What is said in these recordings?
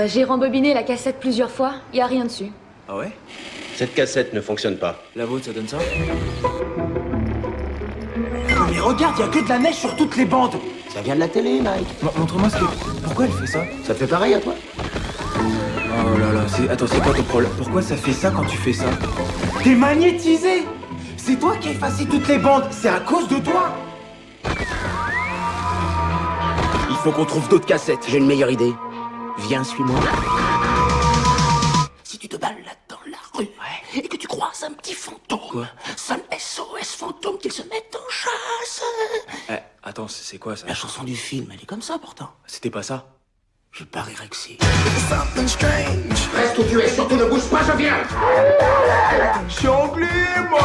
J'ai rembobiné la cassette plusieurs fois, y a rien dessus. Ah ouais? Cette cassette ne fonctionne pas. La vôtre, ça donne ça? Mais regarde, y a que de la neige sur toutes les bandes. Ça vient de la télé, Mike. Montre-moi ce que... Pourquoi elle fait ça? Ça te fait pareil à toi? Oh là là, Attends, c'est quoi ton problème? Pourquoi ça fait ça quand tu fais ça? T'es magnétisé. C'est toi qui as effacé toutes les bandes. C'est à cause de toi. Il faut qu'on trouve d'autres cassettes. J'ai une meilleure idée. Viens, suis-moi. Si tu te balades dans la rue et que tu croises un petit fantôme, quoi? sonne SOS fantôme qu'il se mette en chasse. Attends, c'est quoi ça? La chanson du film, elle est comme ça pourtant. C'était pas ça? Je parierais que si. Reste où tu es, surtout ne bouge pas, je viens. J'ai oublié, moi.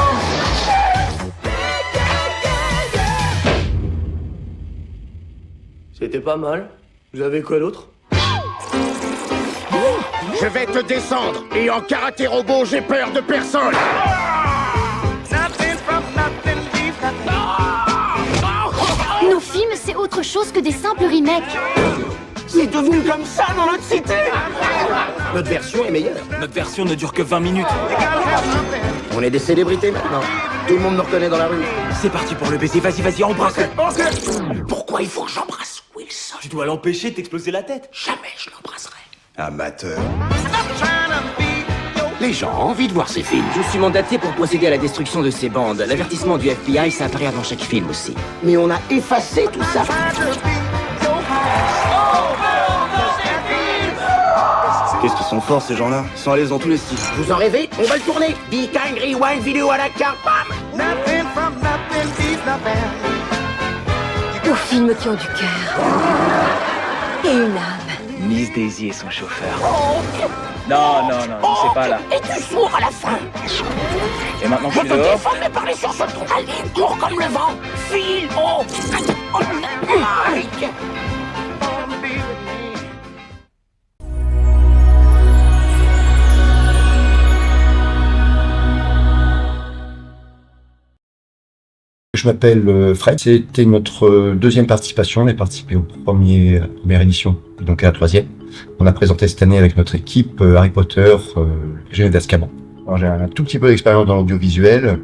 C'était pas mal. Vous avez quoi d'autre? Je vais te descendre. Et en karaté robot, j'ai peur de personne. Nos films, c'est autre chose que des simples remakes. C'est devenu comme ça dans notre cité. Notre version est meilleure. Notre version ne dure que 20 minutes. On est des célébrités maintenant. Tout le monde nous reconnaît dans la rue. C'est parti pour le baiser, vas-y, embrasse-le. Pourquoi il faut que j'embrasse Wilson? Tu dois l'empêcher de t'exploser la tête. Jamais je l'embrasserai. Amateur. Les gens ont envie de voir ces films. Je suis mandaté pour procéder à la destruction de ces bandes. L'avertissement du FBI, ça apparaît avant chaque film aussi. Mais on a effacé tout ça. Qu'est-ce qu'ils sont forts ces gens-là? Ils sont à l'aise dans tous les styles. Vous en rêvez? On va le tourner. Be kind, rewind, vidéo à la carte, bam! Aux films qui ont du cœur. Et une âme. Miss Daisy et son chauffeur. Non, c'est pas là. Et tu sourds à la fin. Et maintenant je Je suis te dehors. défends, mais parler sur ce ton. Allez, cours comme le vent. File, oh! Mike! Je m'appelle Fred, c'était notre deuxième participation, on a participé au première édition, donc à la troisième. On a présenté cette année avec notre équipe Harry Potter, le Prisonnier d'Azkaban. Alors, j'ai un tout petit peu d'expérience dans l'audiovisuel,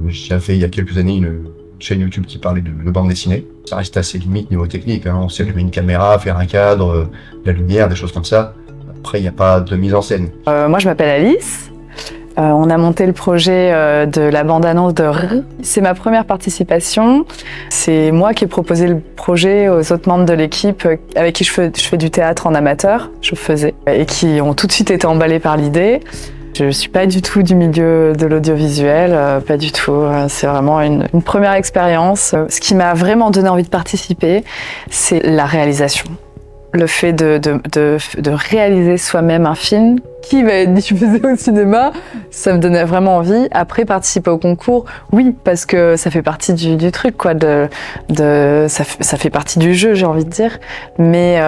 j'avais il y a quelques années une chaîne YouTube qui parlait de bande dessinée. Ça reste assez limite niveau technique, hein. On sait allumer une caméra, faire un cadre, de la lumière, des choses comme ça. Après il n'y a pas de mise en scène. Moi je m'appelle Alice. On a monté le projet de la bande-annonce de R. C'est ma première participation. C'est moi qui ai proposé le projet aux autres membres de l'équipe avec qui je fais du théâtre en amateur, je faisais, et qui ont tout de suite été emballés par l'idée. Je suis pas du tout du milieu de l'audiovisuel, pas du tout. C'est vraiment une première expérience. Ce qui m'a vraiment donné envie de participer, c'est la réalisation. Le fait de réaliser soi-même un film qui va être diffusé au cinéma, ça me donnait vraiment envie. Après, participer au concours, oui, parce que ça fait partie du truc, quoi. Ça fait partie du jeu, j'ai envie de dire. Mais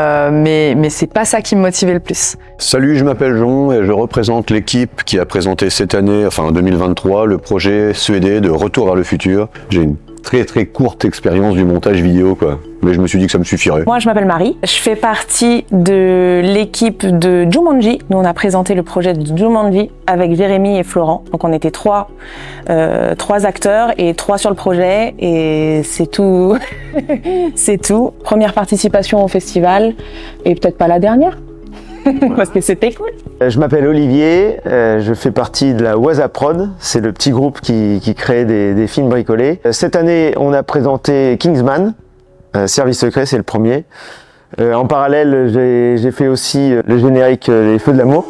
c'est pas ça qui me motivait le plus. Salut, je m'appelle Jean et je représente l'équipe qui a présenté cette année, enfin en 2023, le projet suédois de Retour vers le futur. J'ai une très courte expérience du montage vidéo, quoi. Mais je me suis dit que ça me suffirait. Moi, je m'appelle Marie. Je fais partie de l'équipe de Jumanji. Nous, on a présenté le projet de Jumanji avec Jérémy et Florent. Donc, on était trois acteurs et 3 sur le projet. Et c'est tout. C'est tout. Première participation au festival et peut-être pas la dernière. Parce que c'était cool. Je m'appelle Olivier, je fais partie de la Waza Prod, c'est le petit groupe qui crée des films bricolés. Cette année, on a présenté Kingsman, Service secret, c'est le premier. En parallèle, j'ai fait aussi le générique Les Feux de l'amour.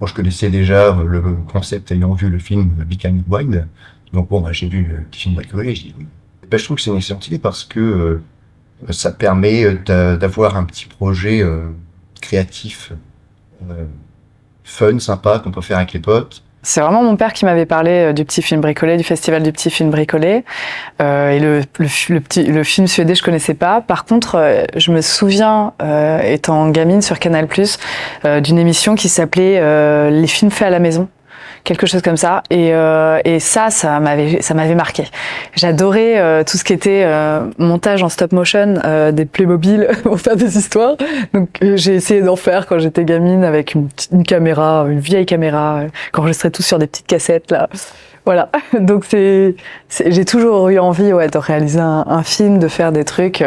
Bon, je connaissais déjà le concept ayant vu le film Behind Wild. Donc bon, bah, j'ai vu le petit film bricolé et j'ai dit oui. Ben, je trouve que c'est une excellente idée parce que ça permet d'avoir un petit projet créatif, fun, sympa, qu'on peut faire avec les potes. C'est vraiment mon père qui m'avait parlé du petit film bricolé, du festival du petit film bricolé. Et le film suédois, je connaissais pas. Par contre, je me souviens, étant gamine sur Canal+, d'une émission qui s'appelait Les films faits à la maison. Quelque chose comme ça. Et ça m'avait marqué. J'adorais tout ce qui était montage en stop motion, des Playmobil pour faire des histoires. Donc j'ai essayé d'en faire quand j'étais gamine avec une caméra, une vieille caméra, qu'enregistrait tout sur des petites cassettes là. Voilà. Donc j'ai toujours eu envie de réaliser un film, de faire des trucs.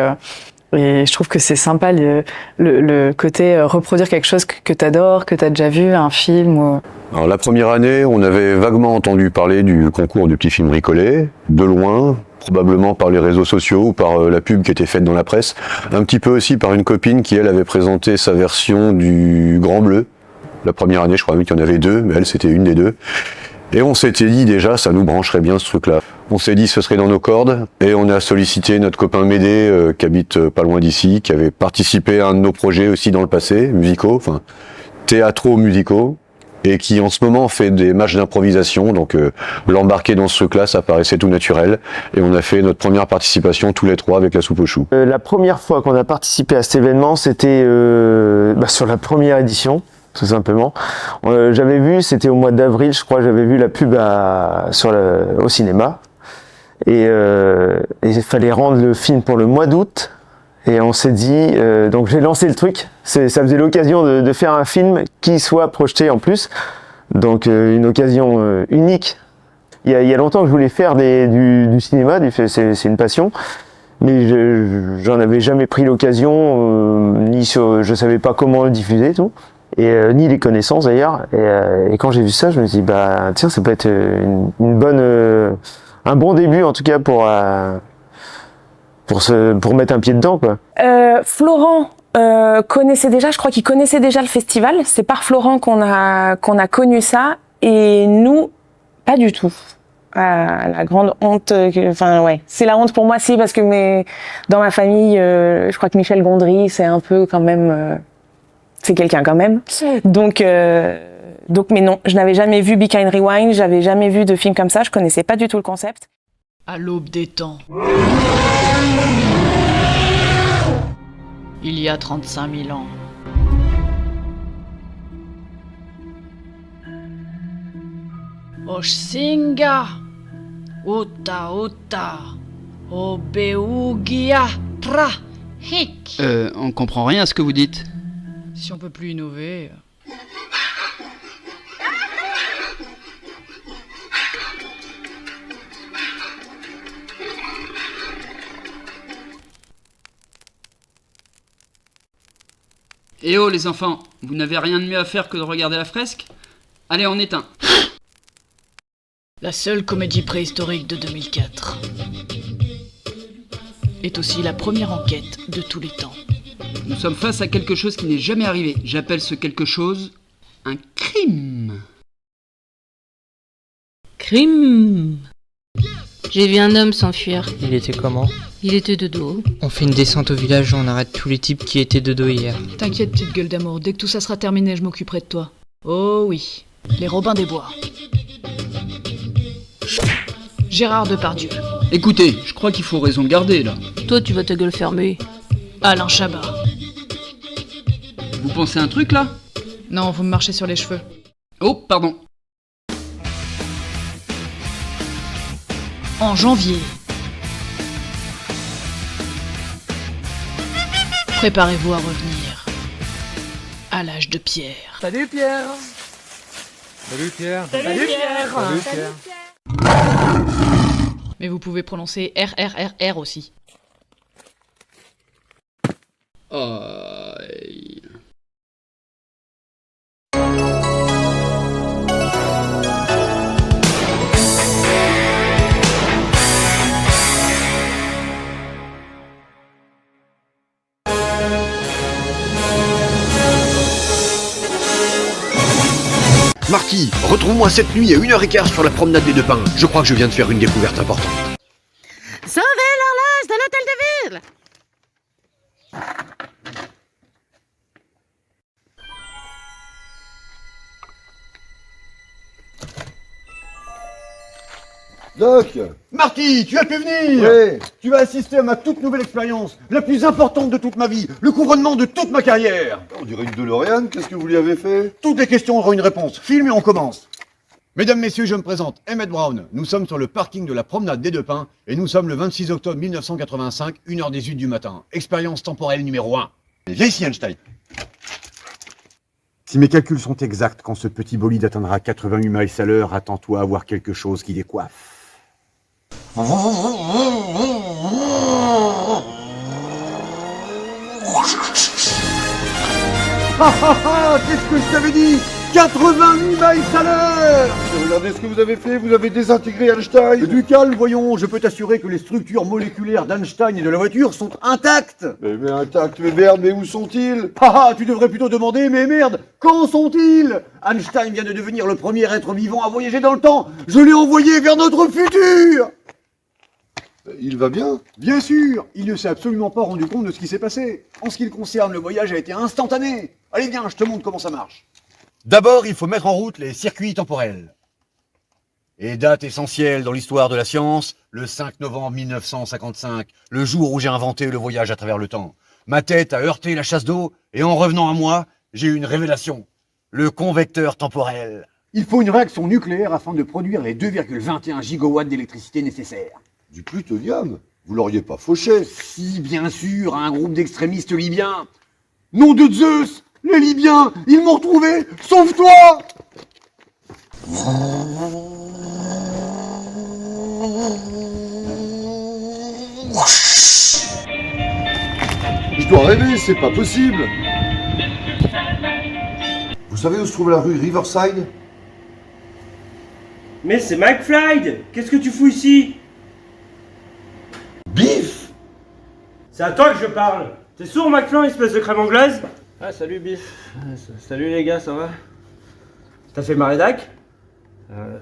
Et je trouve que c'est sympa le côté reproduire quelque chose que t'adores, que t'as déjà vu, un film. Alors la première année, on avait vaguement entendu parler du concours du petit film bricolé, de loin, probablement par les réseaux sociaux ou par la pub qui était faite dans la presse, un petit peu aussi par une copine qui elle avait présenté sa version du Grand Bleu. La première année, je crois même qu'il y en avait deux, mais elle c'était une des deux. Et on s'était dit déjà, ça nous brancherait bien ce truc-là. On s'est dit ce serait dans nos cordes, et on a sollicité notre copain Médé, qui habite pas loin d'ici, qui avait participé à un de nos projets aussi dans le passé, musicaux, enfin théâtro-musicaux, et qui en ce moment fait des matchs d'improvisation, donc l'embarquer dans ce truc-là, ça paraissait tout naturel, et on a fait notre première participation tous les trois avec la soupe aux choux. La première fois qu'on a participé à cet événement, c'était sur la première édition. Tout simplement. J'avais vu, c'était au mois d'avril, je crois, j'avais vu la pub au cinéma. Et il fallait rendre le film pour le mois d'août. Et on s'est dit, donc j'ai lancé le truc. Ça faisait l'occasion de faire un film qui soit projeté en plus. Donc une occasion unique. Il y a longtemps que je voulais faire du cinéma, c'est une passion. Mais j'en avais jamais pris l'occasion, je savais pas comment le diffuser, tout. Et ni les connaissances d'ailleurs. Et quand j'ai vu ça, je me suis dit, bah tiens, ça peut être un bon début en tout cas pour mettre un pied dedans, quoi. Florent connaissait déjà, je crois qu'il connaissait déjà le festival. C'est par Florent qu'on a connu ça, et nous, pas du tout. La grande honte, c'est la honte pour moi, si, parce que dans ma famille, je crois que Michel Gondry, c'est un peu quand même. C'est quelqu'un quand même. Donc, mais non, je n'avais jamais vu Behind Rewind, j'avais jamais vu de film comme ça, je connaissais pas du tout le concept. À l'aube des temps. Il y a 35 000 ans. Oshsinga, Uta Uta, Obeugia Tra, Hik. On comprend rien à ce que vous dites. Si on peut plus innover. Eh oh les enfants, vous n'avez rien de mieux à faire que de regarder la fresque? Allez, on éteint. La seule comédie préhistorique de 2004 est aussi la première enquête de tous les temps. Nous sommes face à quelque chose qui n'est jamais arrivé. J'appelle ce quelque chose un crime. Crime. J'ai vu un homme s'enfuir. Il était comment? Il était de dos. On fait une descente au village, on arrête tous les types qui étaient de dos hier. T'inquiète, petite gueule d'amour, dès que tout ça sera terminé, je m'occuperai de toi. Oh oui, les Robins des Bois. Gérard Depardieu. Écoutez, je crois qu'il faut raison garder là. Toi, tu vas ta gueule fermée. Alain Chabat. Vous pensez un truc là? Non, vous me marchez sur les cheveux. Oh, pardon. En janvier. Préparez-vous à revenir à l'âge de pierre. Salut Pierre. Salut Pierre. Salut Pierre. Salut Pierre. Mais vous pouvez prononcer RRRR aussi. Aïe. Marty, retrouve-moi cette nuit à 1h15 sur la promenade des Deux Pins. Je crois que je viens de faire une découverte importante. Sauvez l'horloge de l'hôtel de ville! Doc! Marty, tu as pu venir? Ouais. Tu vas assister à ma toute nouvelle expérience, la plus importante de toute ma vie, le couronnement de toute ma carrière. On dirait une DeLorean, qu'est-ce que vous lui avez fait? Toutes les questions auront une réponse. Filme et on commence. Mesdames, messieurs, je me présente, Emmett Brown. Nous sommes sur le parking de la promenade des Deux Pins et nous sommes le 26 octobre 1985, 1h18 du matin. Expérience temporelle numéro 1. Viens ici, Einstein. Si mes calculs sont exacts, quand ce petit bolide atteindra 88 miles à l'heure, attends-toi à voir quelque chose qui décoiffe. Qu'est-ce que je t'avais dit? 88 miles à l'heure! Regardez ce que vous avez fait, vous avez désintégré Einstein. Du calme, voyons, je peux t'assurer que les structures moléculaires d'Einstein et de la voiture sont intactes. Mais intacts, mais merde, mais où sont-ils? Tu devrais plutôt demander, mais merde, quand sont-ils? Einstein vient de devenir le premier être vivant à voyager dans le temps. Je l'ai envoyé vers notre futur. Il va bien? Bien sûr, il ne s'est absolument pas rendu compte de ce qui s'est passé. En ce qui le concerne, le voyage a été instantané. Allez, viens, je te montre comment ça marche. D'abord, il faut mettre en route les circuits temporels. Et date essentielle dans l'histoire de la science, le 5 novembre 1955, le jour où j'ai inventé le voyage à travers le temps. Ma tête a heurté la chasse d'eau, et en revenant à moi, j'ai eu une révélation. Le convecteur temporel. Il faut une réaction nucléaire afin de produire les 2,21 gigawatts d'électricité nécessaires. Du plutonium? Vous l'auriez pas fauché? Si, bien sûr, un groupe d'extrémistes libyens. Nom de Zeus! Les Libyens, ils m'ont retrouvé! Sauve-toi! Je dois rêver, c'est pas possible! Vous savez où se trouve la rue Riverside? Mais c'est McFly! Qu'est-ce que tu fous ici? Biff! C'est à toi que je parle! T'es sourd, McFly, espèce de crème anglaise? Ah, salut Biff. Salut les gars, ça va? T'as fait ma rédac?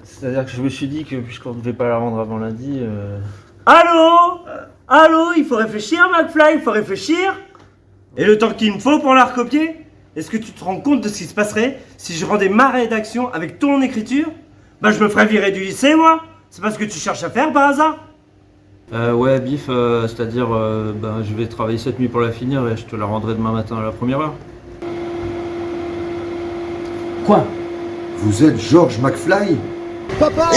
C'est-à-dire que je me suis dit que puisqu'on ne devait pas la rendre avant lundi... Allô? Allô? Il faut réfléchir, McFly, il faut réfléchir? Et le temps qu'il me faut pour la recopier? Est-ce que tu te rends compte de ce qui se passerait si je rendais ma rédaction avec ton écriture? Bah je me ferais virer du lycée, moi! C'est pas ce que tu cherches à faire par hasard? Ouais, Biff, c'est-à-dire, je vais travailler cette nuit pour la finir et je te la rendrai demain matin à la première heure. Quoi? Vous êtes George McFly? Papa!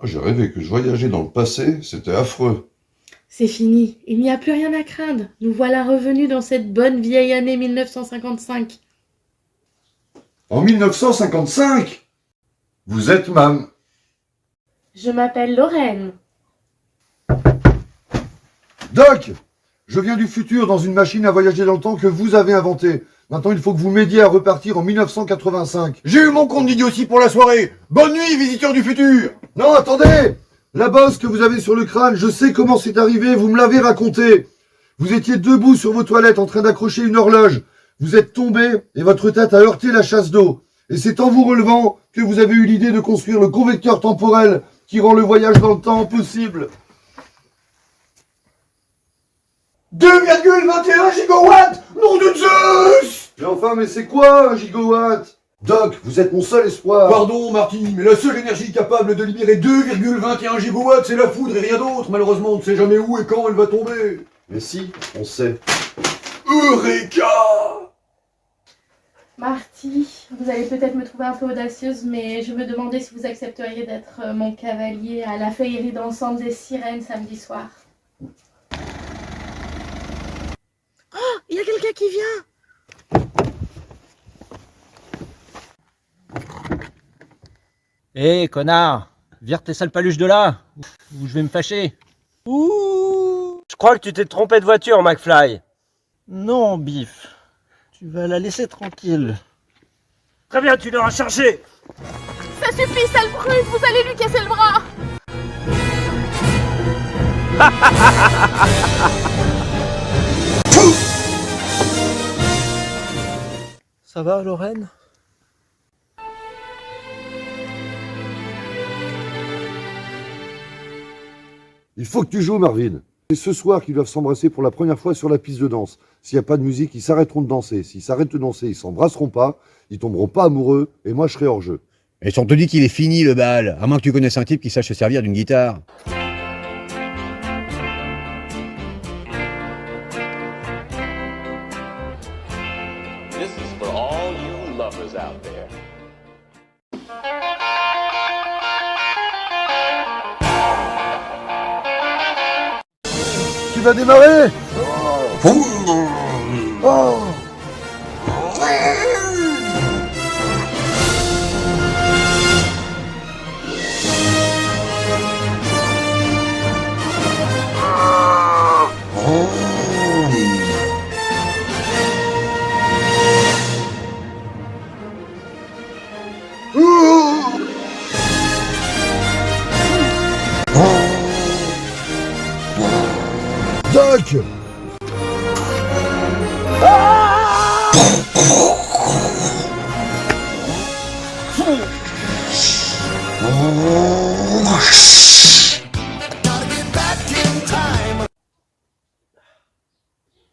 J'ai rêvé que je voyageais dans le passé, c'était affreux. C'est fini, il n'y a plus rien à craindre. Nous voilà revenus dans cette bonne vieille année 1955. En 1955? Vous êtes Mam. Je m'appelle Lorraine. Doc! Je viens du futur dans une machine à voyager dans le temps que vous avez inventée. Maintenant, il faut que vous m'aidiez à repartir en 1985. J'ai eu mon compte d'idiotie pour la soirée. Bonne nuit, visiteur du futur. Non, attendez! La bosse que vous avez sur le crâne, je sais comment c'est arrivé, vous me l'avez raconté. Vous étiez debout sur vos toilettes en train d'accrocher une horloge. Vous êtes tombé et votre tête a heurté la chasse d'eau. Et c'est en vous relevant que vous avez eu l'idée de construire le convecteur temporel qui rend le voyage dans le temps possible. 2,21 gigawatts! Nom de Zeus! Mais enfin, mais c'est quoi un gigawatt? Doc, vous êtes mon seul espoir. Pardon, Marty, mais la seule énergie capable de libérer 2,21 gigawatts, c'est la foudre et rien d'autre. Malheureusement, on ne sait jamais où et quand elle va tomber. Mais si, on sait. Eureka! Marty, vous allez peut-être me trouver un peu audacieuse, mais je me demandais si vous accepteriez d'être mon cavalier à la féerie dansante des sirènes samedi soir. Oh, il y a quelqu'un qui vient! Hé, connard! Vire tes sales paluches de là! Ou je vais me fâcher! Ouh! Je crois que tu t'es trompé de voiture, McFly! Non, Biff! Tu vas la laisser tranquille. Très bien, tu l'auras chargé! Ça suffit, sale brute, vous allez lui casser le bras! va, Lorraine? Il faut que tu joues, Marvin. C'est ce soir qu'ils doivent s'embrasser pour la première fois sur la piste de danse. S'il n'y a pas de musique, ils s'arrêteront de danser. S'ils s'arrêtent de danser, ils s'embrasseront pas, ils tomberont pas amoureux, et moi je serai hors jeu. Et si on te dit qu'il est fini le bal, à moins que tu connaisses un type qui sache se servir d'une guitare. This is for all you lovers out there. Tu vas démarrer? Oh. Doc!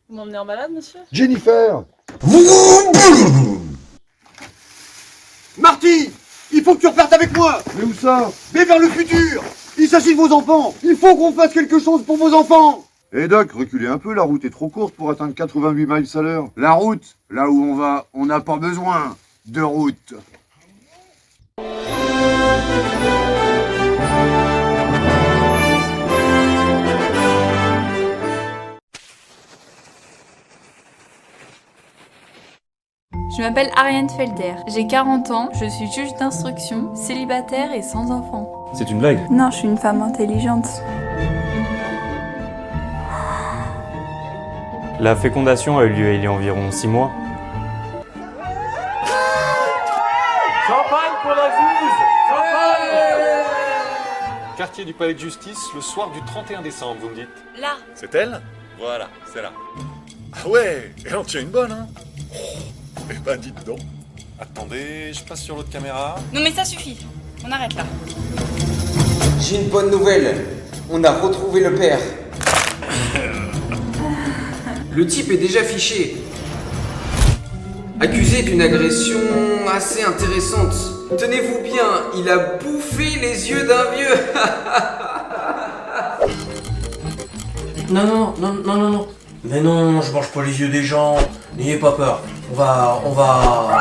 Vous m'emmenez en balade, monsieur? Jennifer! Marty! Il faut que tu repartes avec moi! Mais où ça? Mais vers le futur! Il s'agit de vos enfants! Il faut qu'on fasse quelque chose pour vos enfants! Eh Doc, reculez un peu, la route est trop courte pour atteindre 88 miles à l'heure. La route, là où on va, on n'a pas besoin de route. Je m'appelle Ariane Felder, j'ai 40 ans, je suis juge d'instruction, célibataire et sans enfant. C'est une blague? Non, je suis une femme intelligente. La fécondation a eu lieu il y a environ 6 mois. Champagne pour la juge! Champagne! Quartier du Palais de Justice, le soir du 31 décembre, vous me dites? Là. C'est elle? Voilà, c'est là. Ah ouais, elle en tient une bonne, hein? Eh ben dites donc. Attendez, je passe sur l'autre caméra. Non mais ça suffit, on arrête là. J'ai une bonne nouvelle. On a retrouvé le père. Le type est déjà fiché. Accusé d'une agression assez intéressante. Tenez-vous bien, il a bouffé les yeux d'un vieux. Non. Mais non, je mange pas les yeux des gens. N'ayez pas peur. On va...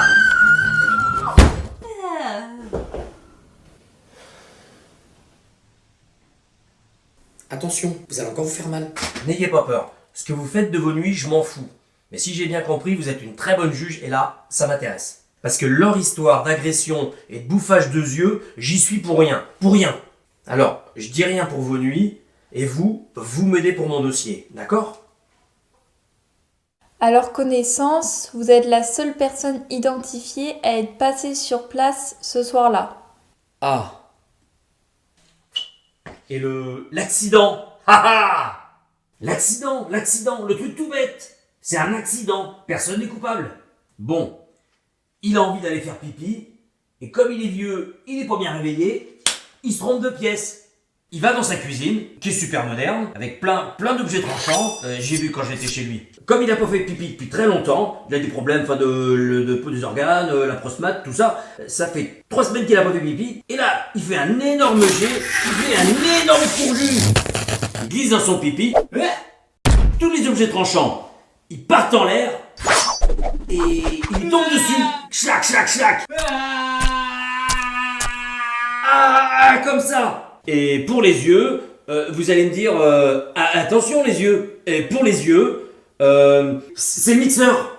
Attention, vous allez encore vous faire mal. N'ayez pas peur. Ce que vous faites de vos nuits, je m'en fous. Mais si j'ai bien compris, vous êtes une très bonne juge et là, ça m'intéresse. Parce que leur histoire d'agression et de bouffage de yeux, j'y suis pour rien. Pour rien. Alors, je dis rien pour vos nuits et vous m'aidez pour mon dossier. D'accord ? À leur connaissance, vous êtes la seule personne identifiée à être passée sur place ce soir-là. Ah. Et l'accident. Haha. L'accident, le truc tout bête. C'est un accident, personne n'est coupable. Bon, il a envie d'aller faire pipi, et comme il est vieux, il est pas bien réveillé, il se trompe de pièce. Il va dans sa cuisine, qui est super moderne, avec plein d'objets tranchants, j'ai vu quand j'étais chez lui. Comme il a pas fait pipi depuis très longtemps, il a des problèmes des organes, la prostate, tout ça, ça fait 3 semaines qu'il a pas fait pipi, et là, il fait un énorme jet, il fait un énorme courju. Il glisse dans son pipi, tous les objets tranchants, ils partent en l'air, et il lui tombe dessus. Chlac, chlac, chlac. Ah, comme ça. Et pour les yeux, vous allez me dire, attention les yeux. Et pour les yeux, c'est le mixeur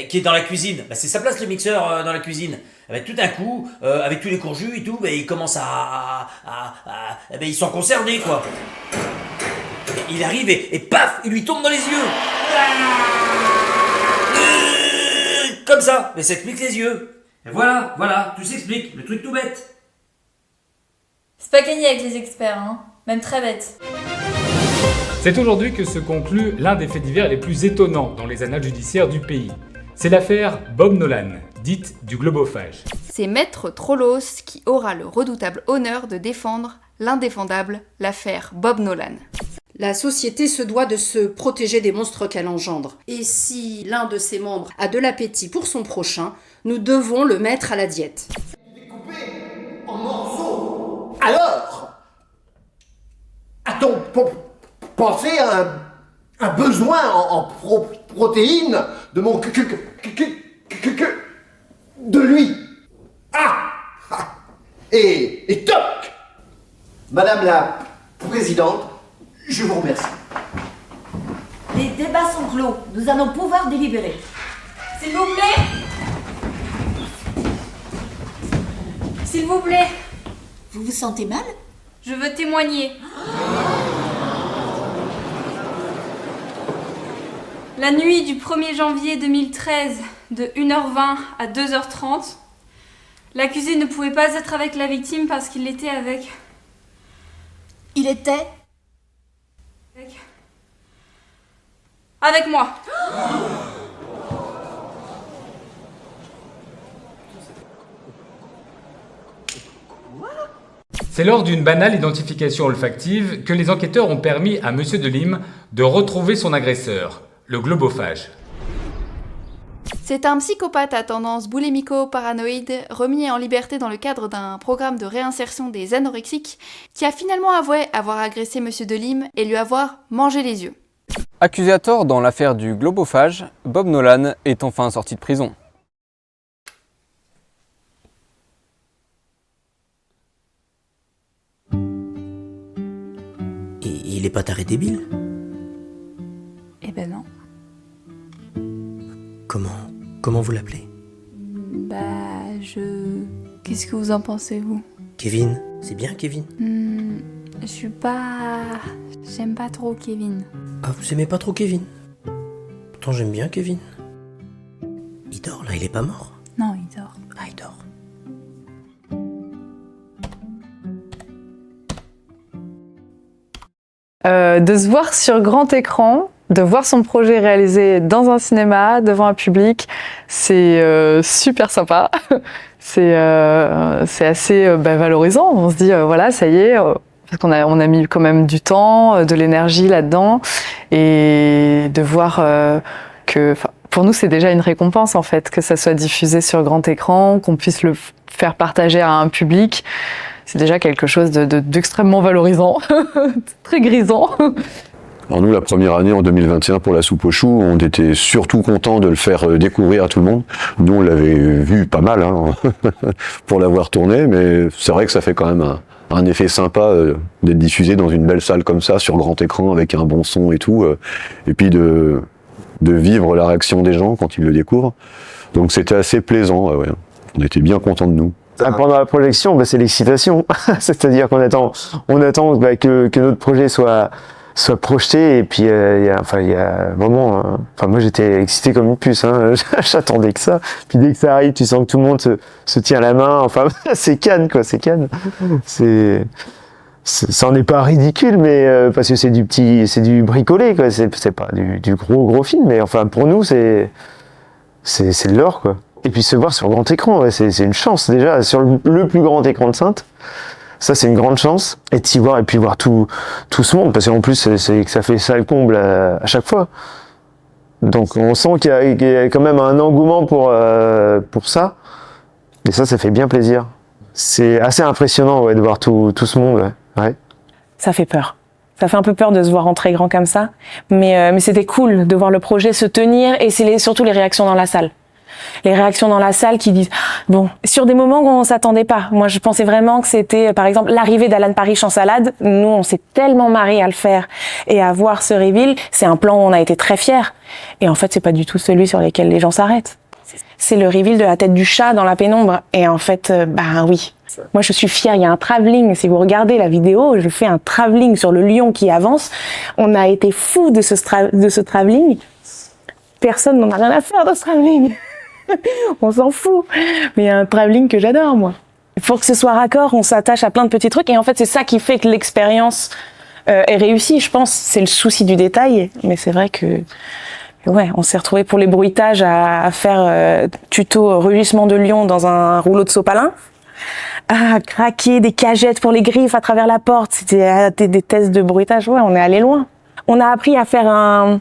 qui est dans la cuisine. C'est sa place le mixeur dans la cuisine. Tout d'un coup, avec tous les courjus et tout, il commence ils sont concernés quoi. Il arrive et paf, il lui tombe dans les yeux. Comme ça, mais ça explique les yeux. Et voilà, tout s'explique, le truc tout bête. C'est pas gagné avec les experts, hein. Même très bête. C'est aujourd'hui que se conclut l'un des faits divers les plus étonnants dans les annales judiciaires du pays. C'est l'affaire Bob Nolan, dite du globophage. C'est Maître Trollos qui aura le redoutable honneur de défendre l'indéfendable, l'affaire Bob Nolan. La société se doit de se protéger des monstres qu'elle engendre. Et si l'un de ses membres a de l'appétit pour son prochain, nous devons le mettre à la diète. En morceaux. Alors, a-t-on pensé à un besoin en protéines de mon de lui? Et toc! Madame la Présidente, je vous remercie. Les débats sont clos. Nous allons pouvoir délibérer. S'il vous plaît! S'il vous plaît! Vous vous sentez mal? Je veux témoigner. La nuit du 1er janvier 2013, de 1h20 à 2h30, l'accusé ne pouvait pas être avec la victime parce qu'il était avec... Il était? Avec moi. C'est lors d'une banale identification olfactive que les enquêteurs ont permis à Monsieur Delim de retrouver son agresseur, le globophage. C'est un psychopathe à tendance boulémico-paranoïde remis en liberté dans le cadre d'un programme de réinsertion des anorexiques qui a finalement avoué avoir agressé Monsieur Delim et lui avoir mangé les yeux. Accusé à tort dans l'affaire du globophage, Bob Nolan est enfin sorti de prison. Il est pas taré débile? Eh ben non. Comment vous l'appelez? Qu'est-ce que vous en pensez, vous? Kevin, c'est bien Kevin? Je suis pas... J'aime pas trop Kevin. Ah, vous aimez pas trop Kevin? Pourtant j'aime bien Kevin. Il dort là, il est pas mort? Non, il dort. Ah, il dort. De se voir sur grand écran, de voir son projet réalisé dans un cinéma, devant un public, c'est super sympa. C'est assez valorisant. On se dit, voilà, ça y est, parce qu'on a mis quand même du temps, de l'énergie là-dedans, et de voir que... Pour nous, c'est déjà une récompense, en fait, que ça soit diffusé sur grand écran, qu'on puisse le faire partager à un public. C'est déjà quelque chose d'extrêmement valorisant, très grisant. Alors nous, la première année, en 2021, pour la soupe aux choux, on était surtout contents de le faire découvrir à tout le monde. Nous, on l'avait vu pas mal pour l'avoir tourné, mais c'est vrai que ça fait quand même un effet sympa d'être diffusé dans une belle salle comme ça, sur grand écran, avec un bon son et tout, et puis de vivre la réaction des gens quand ils le découvrent. Donc c'était assez plaisant, ouais. On était bien contents de nous. Pendant la projection, c'est l'excitation. C'est-à-dire qu'on attend que notre projet soit projeté, et puis il y a vraiment... moi j'étais excité comme une puce, j'attendais que ça. Puis dès que ça arrive, tu sens que tout le monde se tient la main, c'est Cannes, quoi, c'est Cannes. Ça en est pas ridicule, mais parce que c'est du bricolé, quoi. C'est pas du gros film, mais pour nous c'est de l'or, quoi. Et puis se voir sur grand écran, ouais, c'est une chance déjà, sur le plus grand écran de Saintes. Ça, c'est une grande chance. Et de s'y voir, et puis voir tout ce monde, parce qu'en plus, ça fait ça le comble à chaque fois. Donc on sent qu'il y a quand même un engouement pour ça. Et ça fait bien plaisir. C'est assez impressionnant, ouais, de voir tout ce monde, ouais. Ça fait peur. Ça fait un peu peur de se voir entrer grand comme ça. Mais c'était cool de voir le projet se tenir, et c'est surtout les réactions dans la salle. Les réactions dans la salle qui disent bon, sur des moments où on s'attendait pas. Moi, je pensais vraiment que c'était, par exemple, l'arrivée d'Alan Parrish en salade. Nous, on s'est tellement marrés à le faire et à voir ce reveal. C'est un plan où on a été très fiers. Et en fait, c'est pas du tout celui sur lequel les gens s'arrêtent. C'est le reveal de la tête du chat dans la pénombre. Et en fait, oui. Moi, je suis fière. Il y a un travelling. Si vous regardez la vidéo, je fais un travelling sur le lion qui avance. On a été fous de ce travelling. Personne n'en a rien à faire de ce travelling. On s'en fout. Mais il y a un travelling que j'adore, moi. Pour que ce soit raccord, on s'attache à plein de petits trucs. Et en fait, c'est ça qui fait que l'expérience est réussie, je pense. C'est le souci du détail. Mais c'est vrai que Ouais, on s'est retrouvés pour les bruitages à faire tuto rugissement de lion dans un rouleau de sopalin, à craquer des cagettes pour les griffes à travers la porte. C'était des tests de bruitage. Ouais, on est allé loin. On a appris à faire un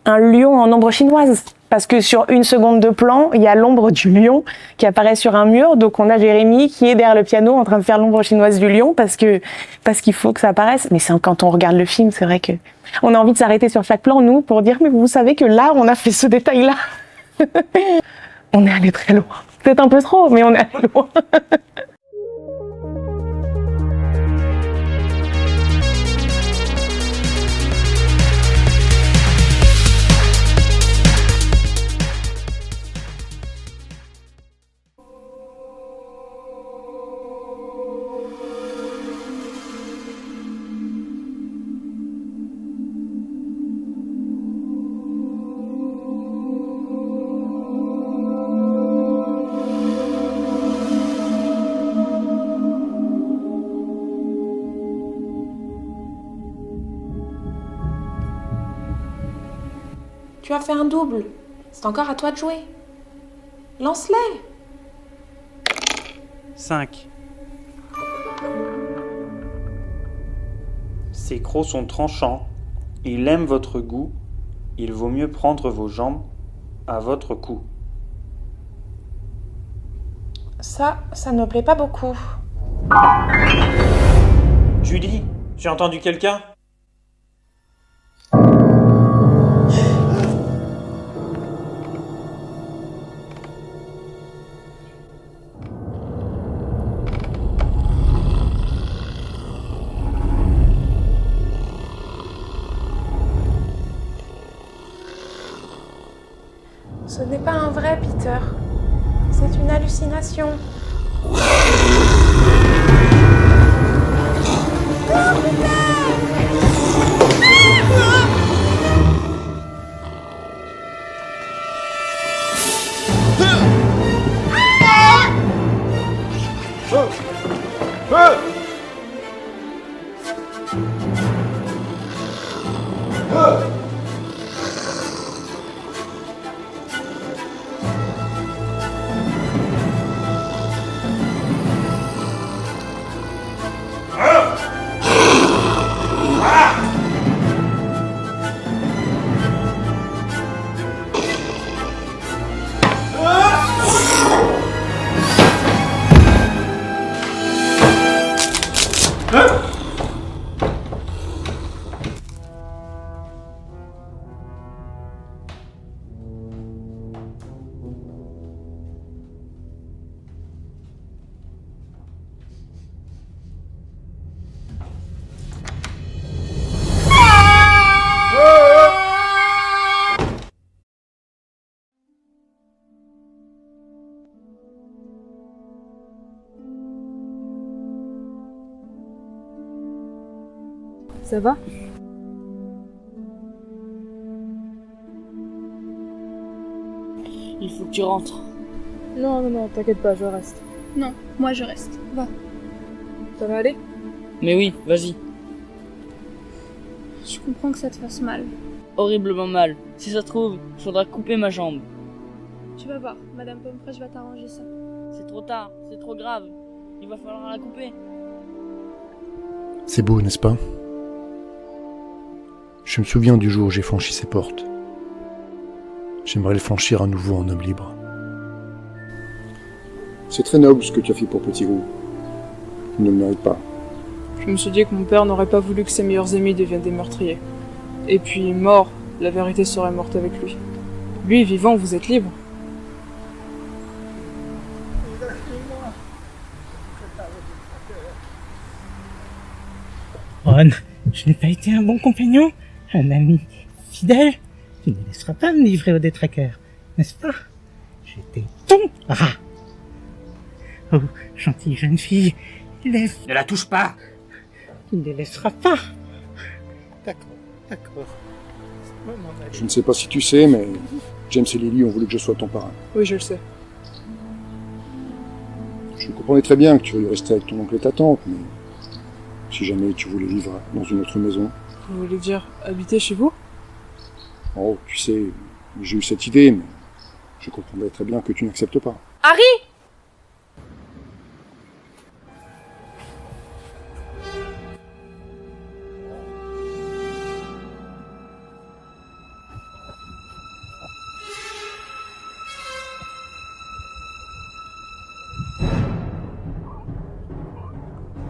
lion en ombre chinoise. Parce que sur une seconde de plan, il y a l'ombre du lion qui apparaît sur un mur. Donc on a Jérémy qui est derrière le piano en train de faire l'ombre chinoise du lion parce qu'il faut que ça apparaisse. Mais quand on regarde le film, c'est vrai que on a envie de s'arrêter sur chaque plan, nous, pour dire mais vous savez que là, on a fait ce détail-là. On est allé très loin. Peut-être un peu trop, mais on est allé loin. Tu as fait un double. C'est encore à toi de jouer. Lance-les. 5. Ces crocs sont tranchants. Il aime votre goût. Il vaut mieux prendre vos jambes à votre cou. Ça ne plaît pas beaucoup. Julie, j'ai entendu quelqu'un? Ce n'est pas un vrai Peter. C'est une hallucination. Ça va? Il faut que tu rentres. Non, t'inquiète pas, je reste. Non, moi je reste. Va. Ça va aller? Mais oui, vas-y. Je comprends que ça te fasse mal. Horriblement mal. Si ça se trouve, il faudra couper ma jambe. Tu vas voir, Madame Pomme-Fraîche va t'arranger ça. C'est trop tard, c'est trop grave. Il va falloir la couper. C'est beau, n'est-ce pas? Je me souviens du jour où j'ai franchi ces portes. J'aimerais le franchir à nouveau en homme libre. C'est très noble ce que tu as fait pour Petit Roux. Tu ne le mérites pas. Je me suis dit que mon père n'aurait pas voulu que ses meilleurs amis deviennent des meurtriers. Et puis, mort, la vérité serait morte avec lui. Lui, vivant, vous êtes libre. Ron, je n'ai pas été un bon compagnon, un ami fidèle. Tu ne laisseras pas me livrer aux détraqueurs, n'est-ce pas? J'étais ton rat. Oh, gentille jeune fille, ne la touche pas. Tu ne les laisseras pas. D'accord. Je ne sais pas si tu sais, mais James et Lily ont voulu que je sois ton parrain. Oui, je le sais. Je comprenais très bien que tu voulais rester avec ton oncle et ta tante, mais si jamais tu voulais vivre dans une autre maison... Vous voulez dire habiter chez vous? Oh, tu sais, J'ai eu cette idée, mais je comprendrais très bien que tu n'acceptes pas. Harry!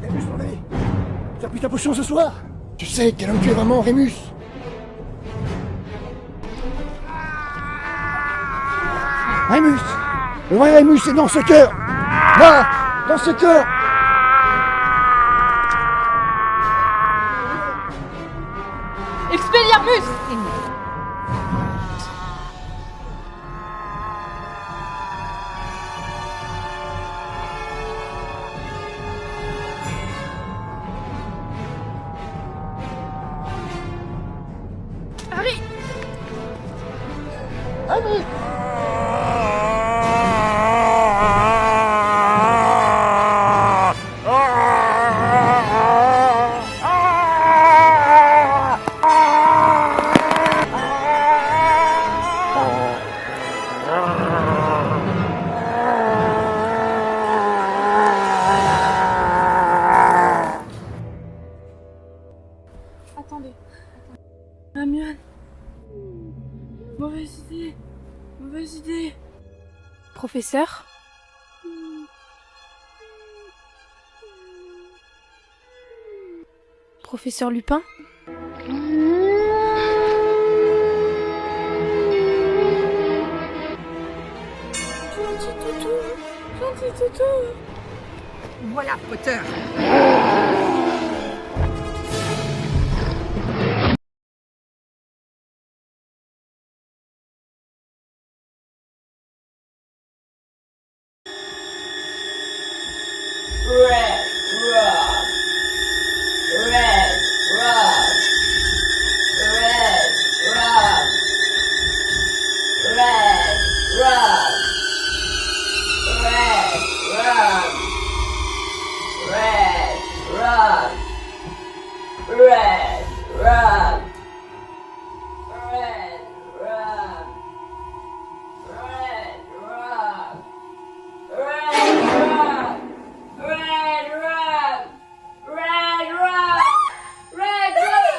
Rémus, mon ami, tu as pris ta potion ce soir? Tu sais quel homme tu es vraiment, Rémus? Rémus! Le vrai Rémus, c'est dans ce cœur! Là! Dans ce cœur! Expelliarmus! Harry! Rémus! Attendez. Hermione. Mauvaise idée. Mauvaise idée. Professeur? Professeur Lupin? Gentil toutou. Gentil toutou. Voilà, Potter. Red Rock. Red Rock. Red Rock. Red Rock. Red Rock. Red Rock. Red Rock. Red Rock. Red Rock. Red Rock. Red Rock! Red Rock! Red Rock! Red Rock! Red Rock! Red Rock!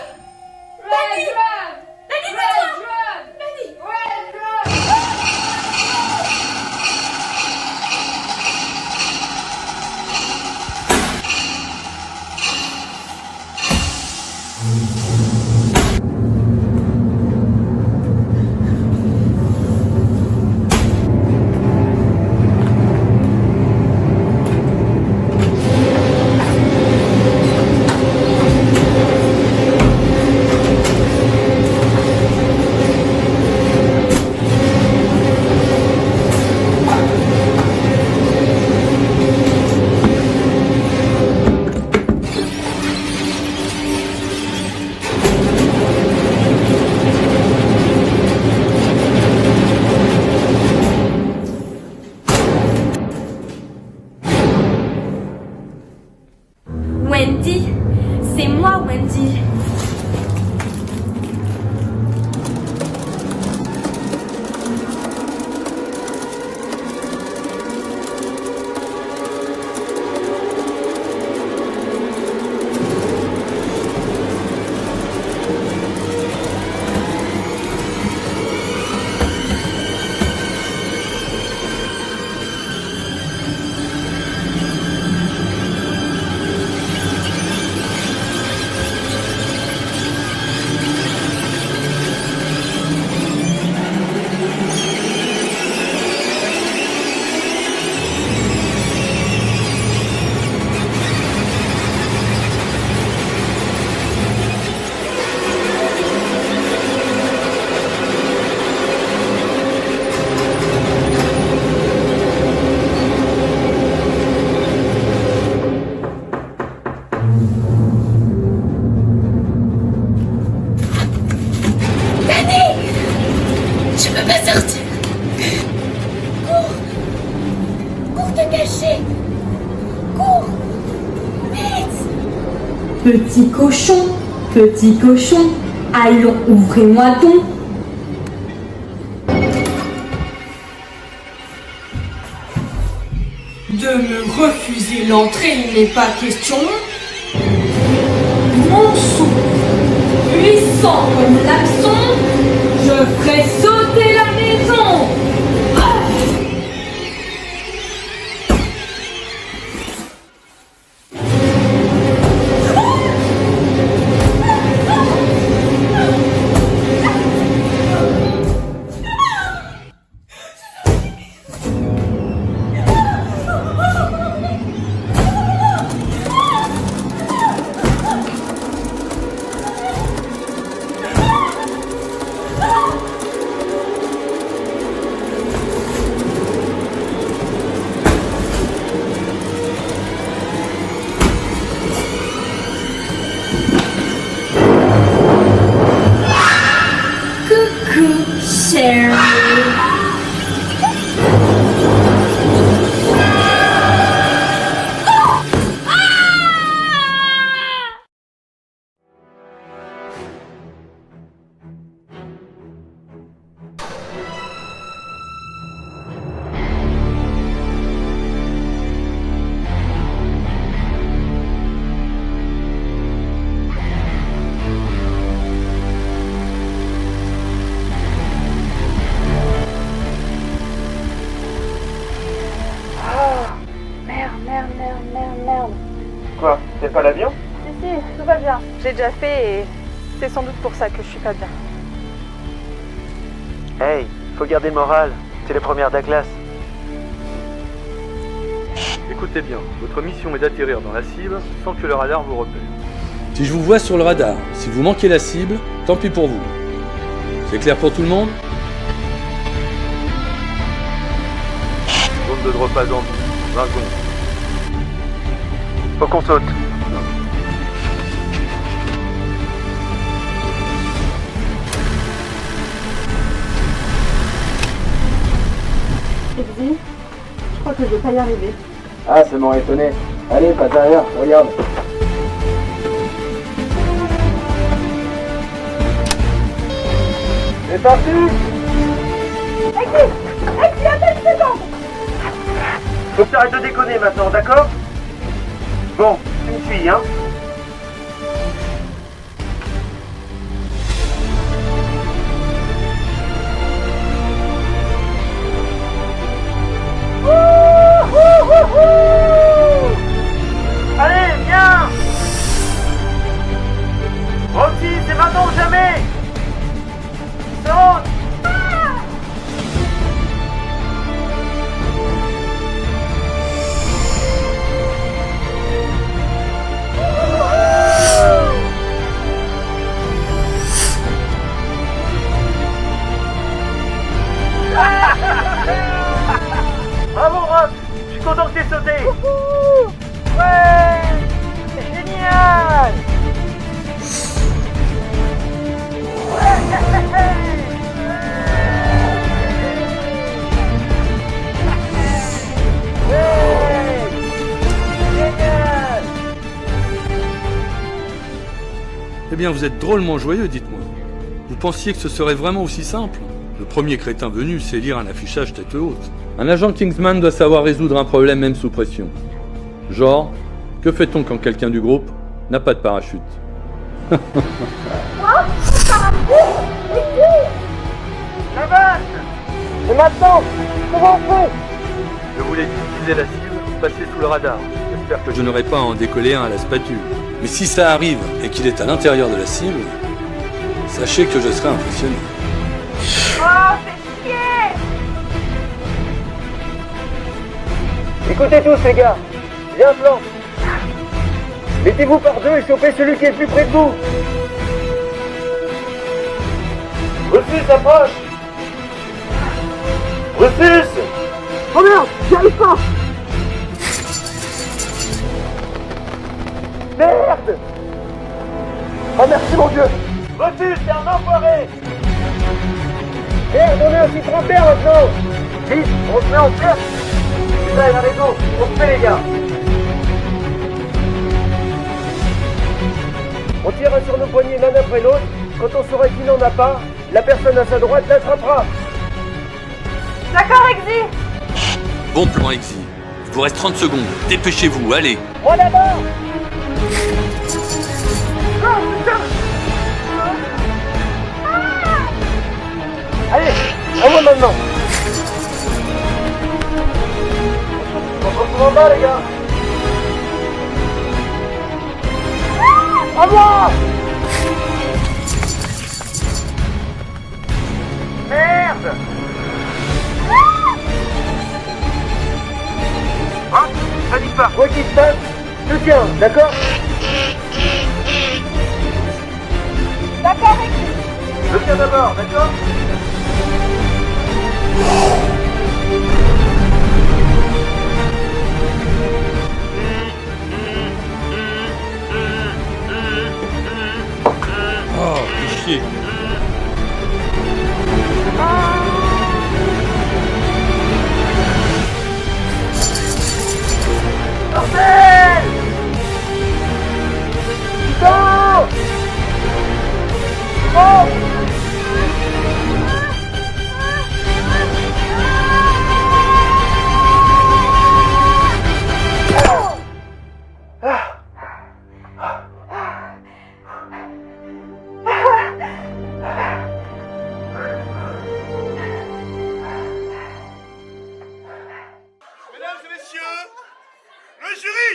Wendy, c'est moi, Wendy. Je peux pas sortir. Cours. Cours te cacher. Cours. Vite. Petit cochon, allons, ouvrez-moi donc. De me refuser l'entrée, il n'est pas question. Mon sou, puissant comme l'abson, je ferai sauter la maison. Quoi? C'est pas l'avion? Si, tout va bien. J'ai déjà fait et c'est sans doute pour ça que je suis pas bien. Hey, faut garder le moral. C'est les premières de la classe. Écoutez bien, votre mission est d'atterrir dans la cible sans que le radar vous repère. Si je vous vois sur le radar, si vous manquez la cible, tant pis pour vous. C'est clair pour tout le monde? Zone de drop à Zambie, 20 secondes. Faut qu'on saute. Exy, je crois que je vais pas y arriver. Ah, ça m'aurait étonné. Allez, passe derrière, regarde. C'est parti! Exy, attends une seconde. Faut que t'arrêtes de déconner maintenant, d'accord? Bon, tu me suis, hein? Allez, viens! Roxy, c'est maintenant ou jamais! Saute! Bravo Rox, je suis content que t'aies sauté. Ouais, c'est génial. Eh bien, vous êtes drôlement joyeux, dites-moi. Vous pensiez que ce serait vraiment aussi simple? Le premier crétin venu sait lire un affichage tête haute. Un agent Kingsman doit savoir résoudre un problème même sous pression. Genre, que fait-on quand quelqu'un du groupe n'a pas de parachute? Quoi? Parachute? La vache! Et maintenant, comment on fait? Je voulais utiliser la cible, passer sous le radar. J'espère que je n'aurai pas à en décoller un à la spatule. Mais si ça arrive et qu'il est à l'intérieur de la cible, sachez que je serai impressionné. Oh, fais chier! Écoutez tous les gars, j'ai un plan. Mettez-vous par deux et chopez celui qui est le plus près de vous. Rufus approche. Rufus! Oh merde, j'y arrive pas! Merde! Oh merci mon dieu! Rufus, t'es un enfoiré! Merde, on est aussi trentaire maintenant! Vite, on se met en cercle! Putain, il a raison, on se fait les gars! On tirera sur nos poignets l'un après l'autre, quand on saura qui n'en a pas, la personne à sa droite l'attrapera! D'accord, Exy! Bon plan, Exy. vous reste 30 secondes. Dépêchez-vous, allez. Moi d'abord. Allez, à moi maintenant. On se retrouve en bas, les gars. À moi. Merde. Hein? Ça dit pas. Quoi qu'il se passe, je tiens, d'accord? D'accord, je tiens d'abord, d'accord? Oh, fais chier. Marcel! Putain! Oh! Mesdames et messieurs, le jury!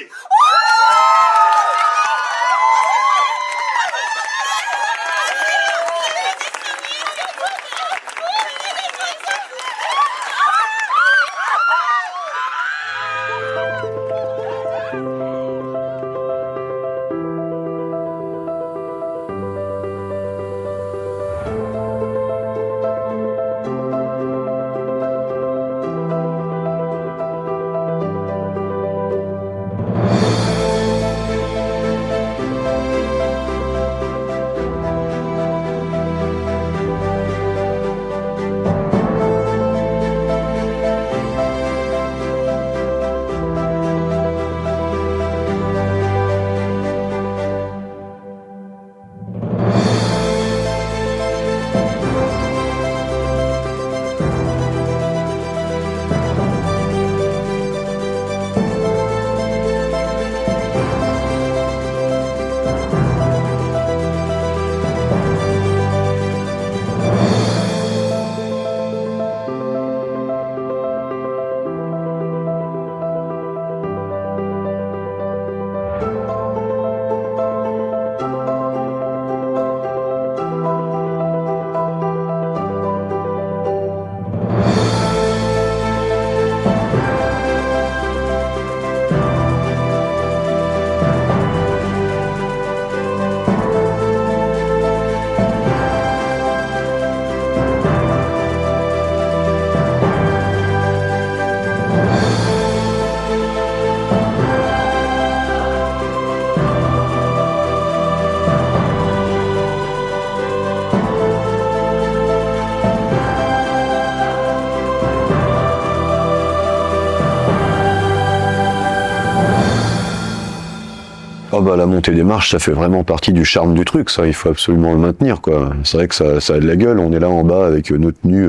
Ah bah la montée des marches, ça fait vraiment partie du charme du truc, ça, il faut absolument le maintenir, quoi. C'est vrai que ça a de la gueule, on est là en bas avec nos tenues,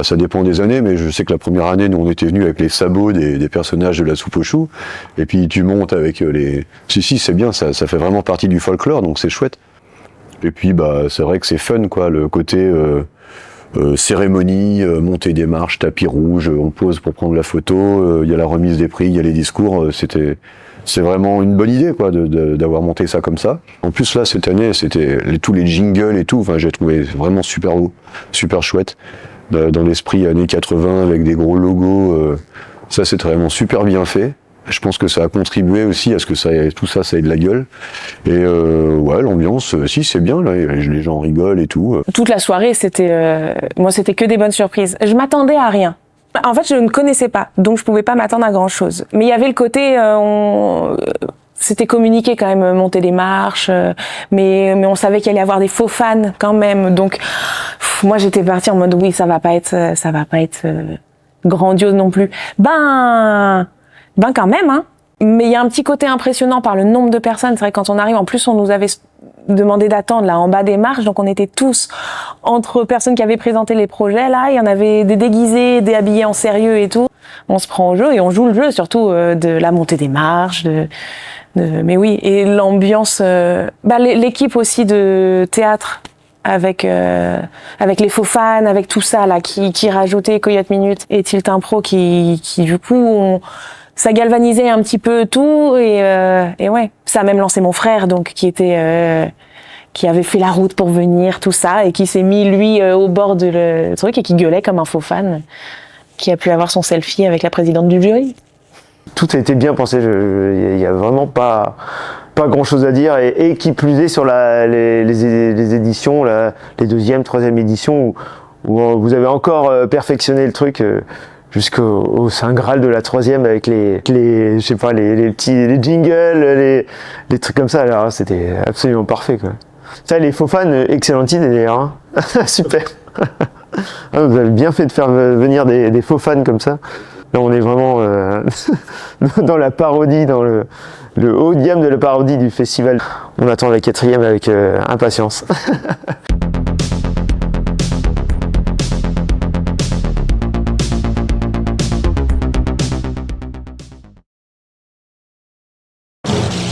ça dépend des années, mais je sais que la première année, nous on était venus avec les sabots des personnages de la soupe aux choux, et puis tu montes avec les... Si, c'est bien, ça fait vraiment partie du folklore, donc c'est chouette. Et puis bah c'est vrai que c'est fun, quoi, le côté... cérémonie, montée des marches, tapis rouge, on pose pour prendre la photo, il y a la remise des prix, il y a les discours, c'est vraiment une bonne idée, quoi, d'avoir monté ça comme ça. En plus là cette année c'était tous les jingles et tout, enfin j'ai trouvé vraiment super beau, super chouette, dans l'esprit années 80 avec des gros logos, ça c'est vraiment super bien fait. Je pense que ça a contribué aussi à ce que tout ça ait de la gueule. Et ouais, l'ambiance, si c'est bien, là, les gens rigolent et tout. Toute la soirée, moi c'était que des bonnes surprises. Je m'attendais à rien. En fait, je ne connaissais pas, donc je pouvais pas m'attendre à grand chose. Mais il y avait le côté, c'était communiqué quand même, monter des marches, mais on savait qu'il allait y avoir des faux fans quand même. Donc moi j'étais partie en mode oui, ça va pas être grandiose non plus. Ben quand même, hein. Mais il y a un petit côté impressionnant par le nombre de personnes. C'est vrai, quand on arrive, en plus on nous avait demandé d'attendre là en bas des marches, donc on était tous entre personnes qui avaient présenté les projets là, il y en avait des déguisés, des habillés en sérieux et tout. on se prend au jeu et on joue le jeu, surtout de la montée des marches, mais oui, et l'ambiance, l'équipe aussi de théâtre avec les faux fans, avec tout ça là qui rajoutait Coyote Minute et Tilt Impro qui du coup ça galvanisait un petit peu tout et ouais, ça a même lancé mon frère donc qui avait fait la route pour venir, tout ça, et qui s'est mis, lui, au bord du truc, et qui gueulait comme un faux fan, qui a pu avoir son selfie avec la présidente du jury. Tout a été bien pensé, il n'y a vraiment pas grand-chose à dire, et qui plus est sur les éditions, les deuxième, troisième éditions, où vous avez encore perfectionné le truc jusqu'au Saint Graal de la troisième avec les je sais pas, les jingles, les trucs comme ça. Alors c'était absolument parfait, quoi. Ça, les faux fans, excellente idée d'ailleurs. Hein. Super. Vous avez bien fait de faire venir des faux fans comme ça. Là, on est vraiment dans la parodie, dans le haut de gamme de la parodie du festival. On attend la 4e avec impatience.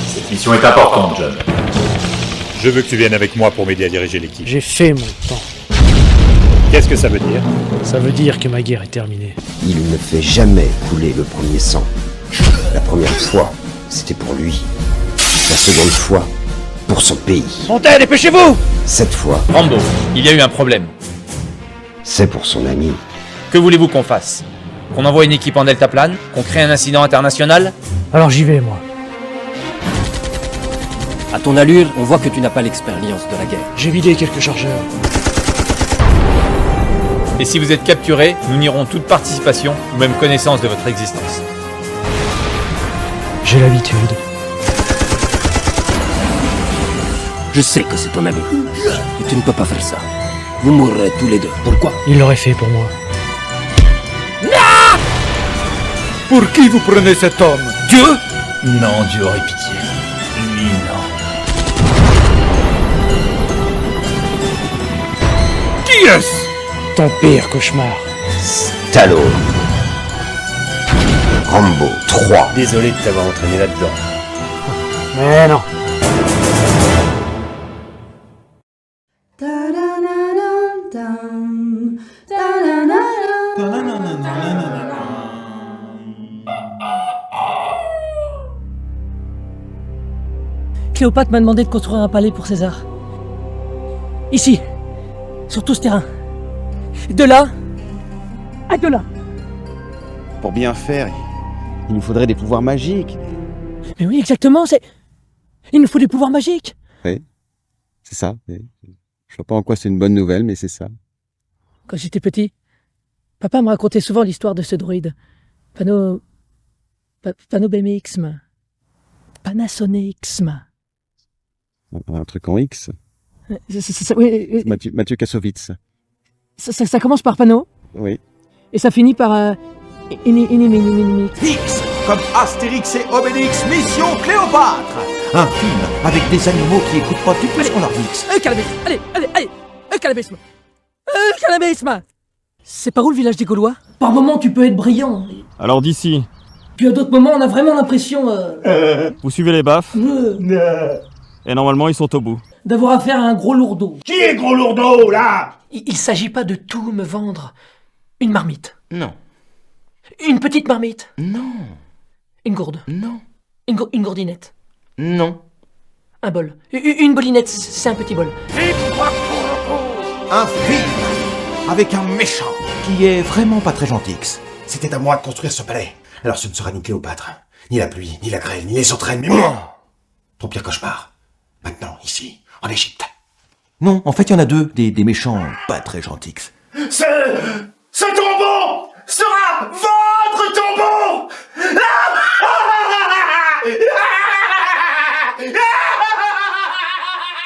Cette mission est importante, John. Je veux que tu viennes avec moi pour m'aider à diriger l'équipe. J'ai fait mon temps. Qu'est-ce que ça veut dire? Ça veut dire que ma guerre est terminée. Il ne fait jamais couler le premier sang. La première fois, c'était pour lui. La seconde fois, pour son pays. Montez, dépêchez-vous! Cette fois, Rambo, il y a eu un problème. c'est pour son ami. Que voulez-vous qu'on fasse? Qu'on envoie une équipe en deltaplane? Qu'on crée un incident international? Alors j'y vais, moi. À ton allure, on voit que tu n'as pas l'expérience de la guerre. J'ai vidé quelques chargeurs. Et si vous êtes capturé, nous nierons toute participation ou même connaissance de votre existence. J'ai l'habitude. Je sais que c'est ton ami. Et tu ne peux pas faire ça. Vous mourrez tous les deux. Pourquoi? Il l'aurait fait pour moi. Non! Pour qui vous prenez cet homme? Dieu? Non, Dieu aurait pitié. Lui, non. Qui est-ce? Ton pire cauchemar. Stallone. Rambo 3. Désolé de t'avoir entraîné là-dedans. Mais non. Cléopâtre m'a demandé de construire un palais pour César. Ici, sur tout ce terrain. De là à de là. Pour bien faire, il nous faudrait des pouvoirs magiques. Mais oui, exactement, il nous faut des pouvoirs magiques. Oui, c'est ça. Je vois pas en quoi c'est une bonne nouvelle, mais c'est ça. Quand j'étais petit, papa me racontait souvent l'histoire de ce droïde. Panobemixme. Panasonicsme. Un truc en X. Oui. Mathieu Kassovitz. Ça commence par Pano. Oui. Et ça finit par X, comme Astérix et Obélix, Mission Cléopâtre. Un film avec des animaux qui écoutent pas du tout ce qu'on leur dit. Calabisme. Allez calabisme. Calabisme. C'est par où le village des Gaulois? Par moments, tu peux être brillant. Alors d'ici. Puis à d'autres moments, on a vraiment l'impression... Vous suivez les baffes et normalement, ils sont au bout. D'avoir affaire à un gros lourdeau. Qui est gros lourdeau, là? Il s'agit pas de tout me vendre. Une marmite. Non. Une petite marmite. Non. Une gourde. Non. Une gourdinette. Non. Un bol. Une bolinette, c'est un petit bol. Un film avec un méchant qui est vraiment pas très gentil. C'était à moi de construire ce palais. Alors ce ne sera ni Cléopâtre, ni la pluie, ni la grêle, ni les sauterelles, mais moi. Ton pire cauchemar. Maintenant, ici, en Égypte. Non, en fait, il y en a deux, des méchants pas très gentils. Ce tombeau sera votre tombeau.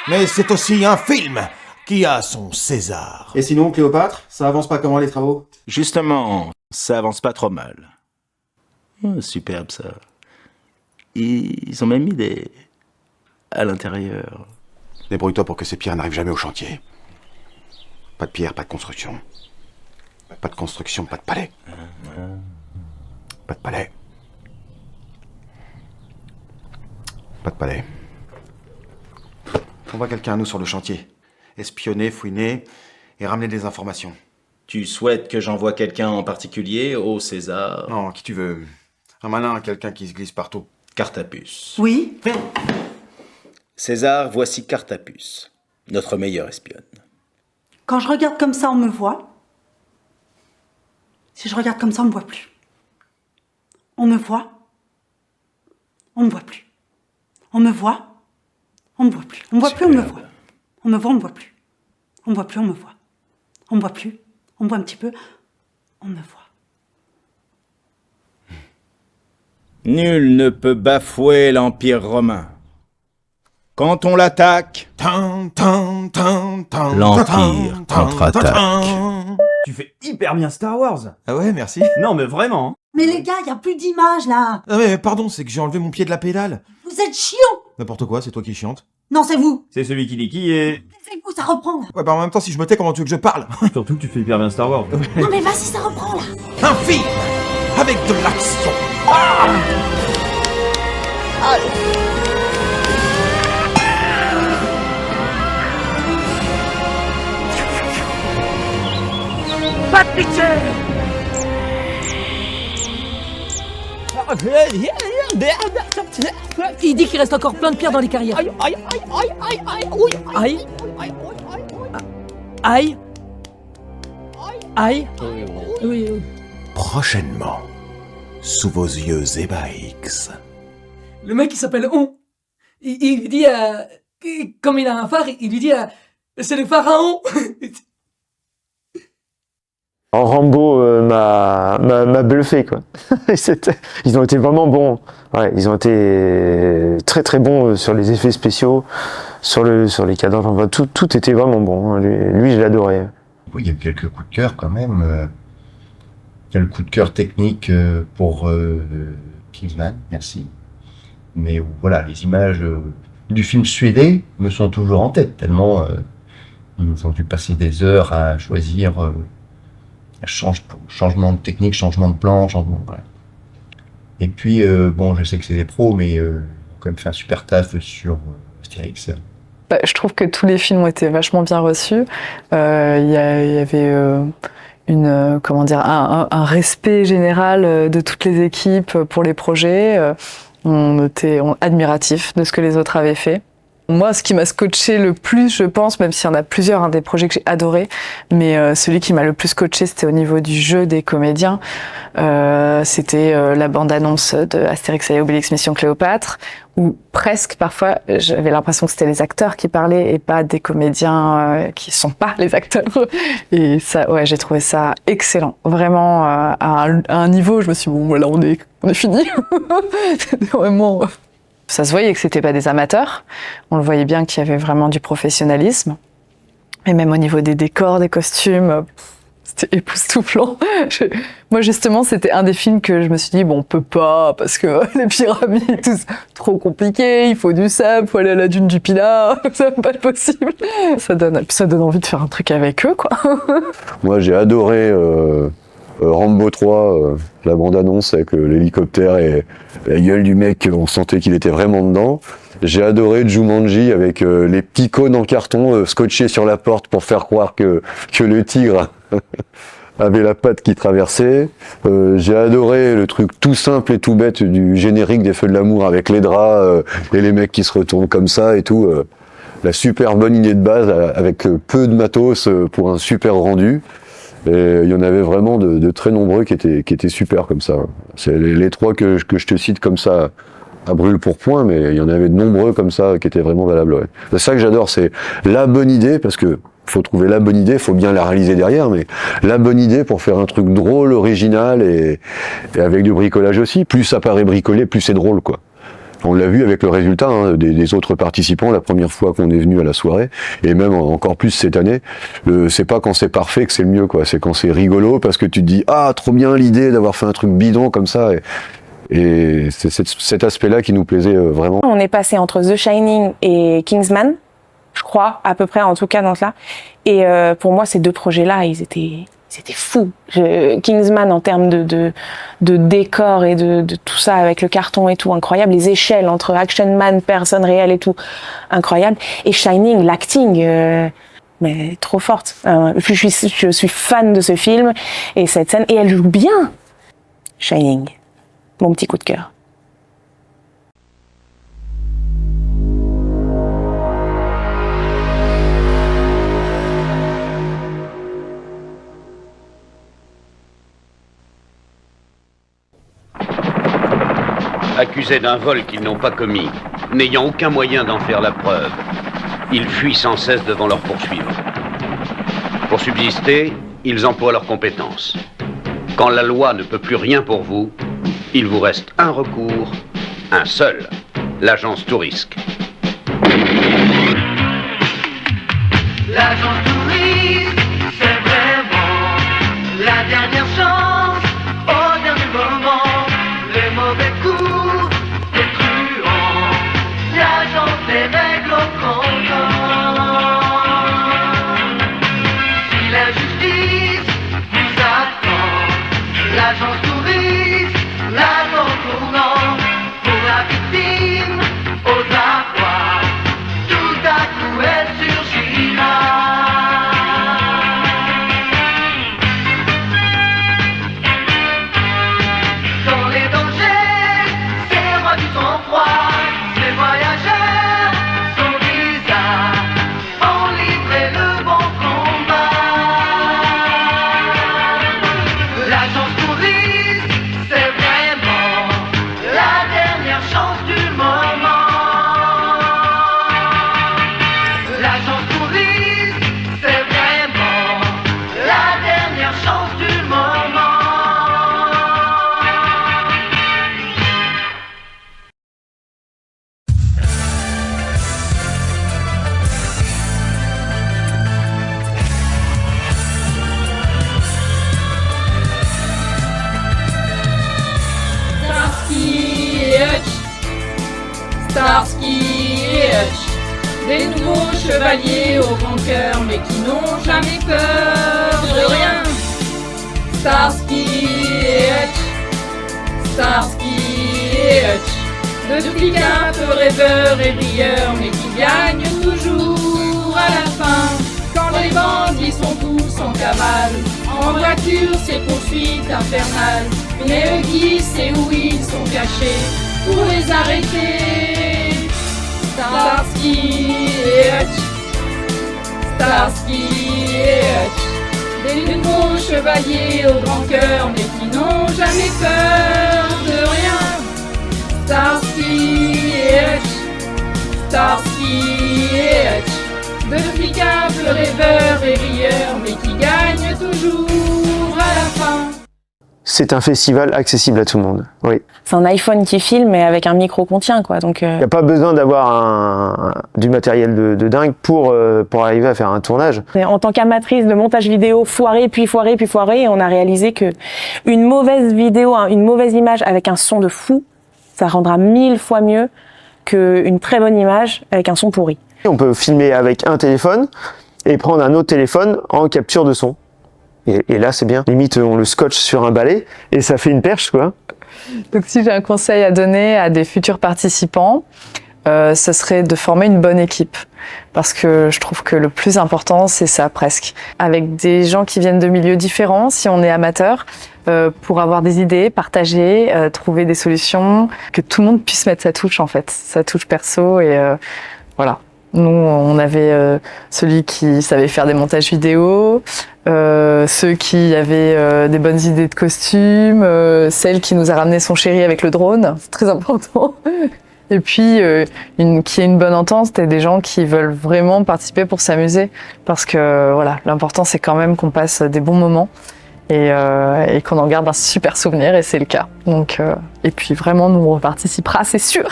Mais c'est aussi un film qui a son César. Et sinon, Cléopâtre, ça avance pas comment les travaux? Justement, ça avance pas trop mal. Oh, superbe ça. Ils ont même mis des... à l'intérieur. Débrouille-toi pour que ces pierres n'arrivent jamais au chantier. Pas de pierre, pas de construction. Pas de construction, pas de palais. Pas de palais. Pas de palais. On voit quelqu'un à nous sur le chantier. Espionner, fouiner et ramener des informations. Tu souhaites que j'envoie quelqu'un en particulier au César? Non, qui tu veux. Un malin, quelqu'un qui se glisse partout. Cartapuce. Oui. César, voici Cartapuce, notre meilleure espionne. Quand je regarde comme ça, on me voit. Si je regarde comme ça, on me voit plus. On me voit. On me voit plus. On me voit. On me voit plus. On me voit plus, on me voit. On me voit, on me voit plus. On me voit plus, on me voit. On me voit plus. On me voit un petit peu. On me voit. Nul ne peut bafouer l'Empire romain. Quand on l'attaque, l'Empire contre-attaque. Tu fais hyper bien Star Wars. Ah ouais, merci. Non mais vraiment. Mais les gars, y a plus d'image là. Ah mais pardon, c'est que j'ai enlevé mon pied de la pédale. Vous êtes chiant. N'importe quoi, c'est toi qui chiante. Non, c'est vous. C'est celui qui dit qui est. C'est vous, ça reprend là. Ouais, bah en même temps, si je me tais, comment tu veux que je parle? Surtout que tu fais hyper bien Star Wars. Non mais vas-y, ça reprend là. Un film avec de l'action. Pas de pitié. Il dit qu'il reste encore plein de pierres dans les carrières. Aïe, aïe, aïe, aïe, aïe, aïe, aïe, aïe, aïe, oui, oui. Prochainement, sous vos yeux EBA-X. Le mec il s'appelle On. Il lui dit, comme il a un phare, il lui dit, c'est le pharaon. Rambo m'a bluffé, quoi. Ils ont été vraiment bons. Ouais, ils ont été très très bons sur les effets spéciaux, sur les cadences. Enfin, tout était vraiment bon. Lui je l'adorais. Oui, il y a eu quelques coups de cœur quand même. Il y a le coup de cœur technique pour Kingsman, merci. Mais voilà, les images du film suédé me sont toujours en tête, tellement ils ont dû passer des heures à choisir changement de technique, changement de plan, voilà. Et puis, bon, je sais que c'est des pros, mais ils ont quand même fait un super taf sur Astérix. Je trouve que tous les films ont été vachement bien reçus. Il y avait un respect général de toutes les équipes pour les projets. On était admiratifs de ce que les autres avaient fait. Moi, ce qui m'a scotché le plus, je pense, même s'il y en a plusieurs, des projets que j'ai adorés, mais celui qui m'a le plus scotché, c'était au niveau du jeu des comédiens. C'était la bande-annonce de Astérix et Obélix Mission Cléopâtre, où presque, parfois, j'avais l'impression que c'était les acteurs qui parlaient et pas des comédiens qui sont pas les acteurs. Et ça, ouais, j'ai trouvé ça excellent. Vraiment, à un niveau, je me suis dit, bon, voilà, on est fini. C'était vraiment... Ça se voyait que c'était pas des amateurs. On le voyait bien qu'il y avait vraiment du professionnalisme. Et même au niveau des décors, des costumes, c'était époustouflant. Moi, justement, c'était un des films que je me suis dit, bon, on peut pas, parce que les pyramides, tout ça, trop compliqué, il faut du sable, faut aller à la dune du Pilat, c'est pas possible. Ça donne envie de faire un truc avec eux, quoi. Moi, j'ai adoré Rambo 3, la bande-annonce avec l'hélicoptère et la gueule du mec, on sentait qu'il était vraiment dedans. J'ai adoré Jumanji avec les petits cônes en carton scotchés sur la porte pour faire croire que le tigre avait la patte qui traversait. J'ai adoré le truc tout simple et tout bête du générique des Feux de l'amour avec les draps et les mecs qui se retournent comme ça et tout. La super bonne idée de base avec peu de matos pour un super rendu. Et il y en avait vraiment de très nombreux qui étaient super comme ça. C'est les trois que je te cite comme ça à brûle pour point, mais il y en avait de nombreux comme ça qui étaient vraiment valables. Ouais. C'est ça que j'adore, c'est la bonne idée, parce que faut trouver la bonne idée, faut bien la réaliser derrière, mais la bonne idée pour faire un truc drôle, original et avec du bricolage aussi. Plus ça paraît bricolé, plus c'est drôle, quoi. On l'a vu avec le résultat des autres participants la première fois qu'on est venu à la soirée, et même encore plus cette année. C'est pas quand c'est parfait que c'est le mieux, quoi. C'est quand c'est rigolo parce que tu te dis ah trop bien l'idée d'avoir fait un truc bidon comme ça. Et c'est cet aspect-là qui nous plaisait vraiment. On est passé entre The Shining et Kingsman, je crois, à peu près en tout cas dans cela. Et pour moi, ces deux projets-là, ils étaient c'était fou. Kingsman en termes de décor et de tout ça avec le carton et tout, incroyable. Les échelles entre Action Man, personne réelle et tout, incroyable. Et Shining, l'acting, mais trop forte. Je suis fan de ce film et cette scène, et elle joue bien. Shining, mon petit coup de cœur. Accusés d'un vol qu'ils n'ont pas commis, n'ayant aucun moyen d'en faire la preuve, ils fuient sans cesse devant leurs poursuivants. Pour subsister, ils emploient leurs compétences. Quand la loi ne peut plus rien pour vous, il vous reste un recours, un seul, l'agence Tourisque. L'agence Tourisque, c'est vraiment la dernière chance, au dernier moment, les mauvais coups, les truands, l'agence les règle au comptant. Si la justice vous attend, l'agence Tourisque, l'agent tournant, pour la victime, aux abois, tout à coup elle surgira. Dans les dangers, c'est le roi du sang-froid, ces voyageurs sont bizarres, ont livré le bon combat. L'agence Tourisque, c'est vraiment la dernière chance du moment. L'agence Tourisque, c'est vraiment la dernière chance du moment. Starsky et Hutch, Starsky et Hutch, des nouveaux chevaliers au grand cœur, mais qui n'ont jamais peur de rien. Starsky et Hutch, Starsky et Hutch, deux flics un peu rêveurs et rieurs, mais qui gagnent toujours à la fin. Quand les bandits sont tous en cavale, en voiture c'est poursuite infernale. Mais eux qui sait où ils sont cachés pour les arrêter. Starsky et Hutch, Starsky et Hutch, des nouveaux chevaliers au grand cœur, mais qui n'ont jamais peur de rien. Starsky et Hutch, Starsky et Hutch, deux flics un peu rêveurs et rieurs, mais qui gagnent toujours à la fin. C'est un festival accessible à tout le monde, oui. C'est un iPhone qui filme, mais avec un micro qu'on tient, quoi. Donc, Il n'y a pas besoin d'avoir du matériel de dingue pour arriver à faire un tournage. En tant qu'amatrice de montage vidéo, foiré, puis foiré, puis foiré, on a réalisé que une mauvaise vidéo, une mauvaise image avec un son de fou, ça rendra 1000 fois mieux qu'une très bonne image avec un son pourri. On peut filmer avec un téléphone et prendre un autre téléphone en capture de son. Et là, c'est bien. Limite, on le scotche sur un balai et ça fait une perche, quoi. Donc, si j'ai un conseil à donner à des futurs participants, ce serait de former une bonne équipe. Parce que je trouve que le plus important, c'est ça, presque. Avec des gens qui viennent de milieux différents, si on est amateur, pour avoir des idées, partager, trouver des solutions, que tout le monde puisse mettre sa touche, en fait. Sa touche perso et voilà. Nous, on avait celui qui savait faire des montages vidéo, ceux qui avaient des bonnes idées de costumes, celle qui nous a ramené son chéri avec le drone, c'est très important. Et puis, qui ait une bonne entente, c'était des gens qui veulent vraiment participer pour s'amuser. Parce que voilà, l'important c'est quand même qu'on passe des bons moments et qu'on en garde un super souvenir, et c'est le cas. Donc, et puis vraiment, nous on participera, c'est sûr.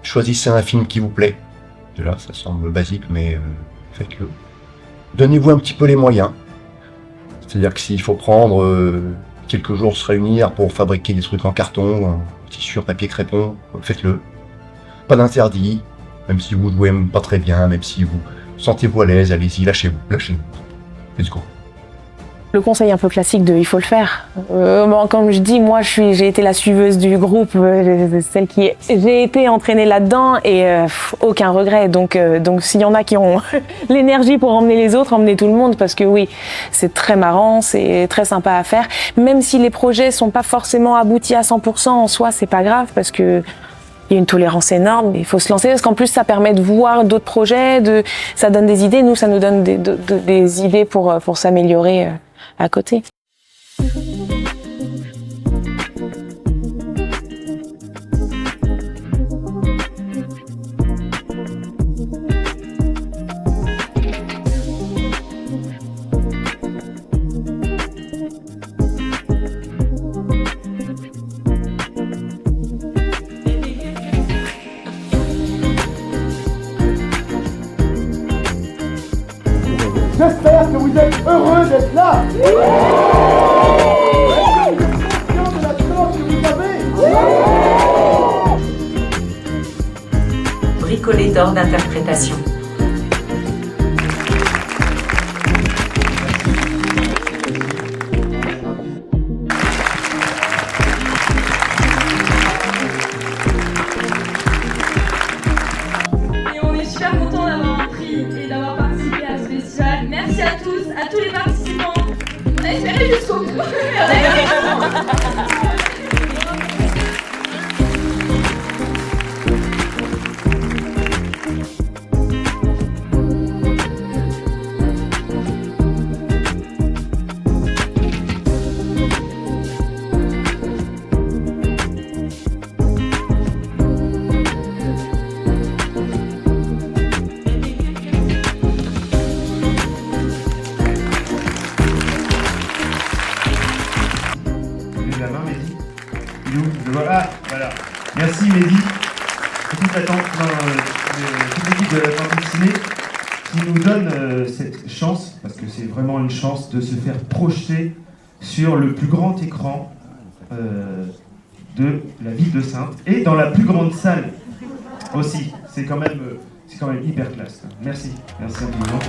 Choisissez un film qui vous plaît. De là, ça semble basique, mais faites-le. Donnez-vous un petit peu les moyens. C'est-à-dire que s'il faut prendre quelques jours, se réunir pour fabriquer des trucs en carton, en tissu, en papier crépon, faites-le. Pas d'interdit, même si vous jouez pas très bien, même si vous sentez-vous à l'aise, allez-y, lâchez-vous. Let's go. Le conseil un peu classique de il faut le faire. Bon, comme je dis, moi j'ai été la suiveuse du groupe, j'ai été entraînée là-dedans et aucun regret. Donc s'il y en a qui ont l'énergie pour emmener les autres, emmener tout le monde, parce que oui, c'est très marrant, c'est très sympa à faire. Même si les projets sont pas forcément aboutis à 100% en soi, c'est pas grave parce que il y a une tolérance énorme, il faut se lancer parce qu'en plus ça permet de voir d'autres projets, ça donne des idées, nous ça nous donne des idées pour s'améliorer à côté. J'espère que vous êtes heureux d'être là. Est-ce que vous êtes conscient de la chance que vous avez? Bricolé d'or d'interprétation. Et on est super content d'avoir un prix et d'avoir participé à ce festival. Merci à tous, à tous les participants. On a espéré jusqu'au bout. La main, Mehdi. Il est où? Je le vois. Ah, voilà. Merci, Mehdi. Et toute l'équipe de la Fantasy Ciné qui nous donne cette chance, parce que c'est vraiment une chance de se faire projeter sur le plus grand écran de la ville de Saintes et dans la plus grande salle aussi. C'est quand même hyper classe. Merci. Merci infiniment.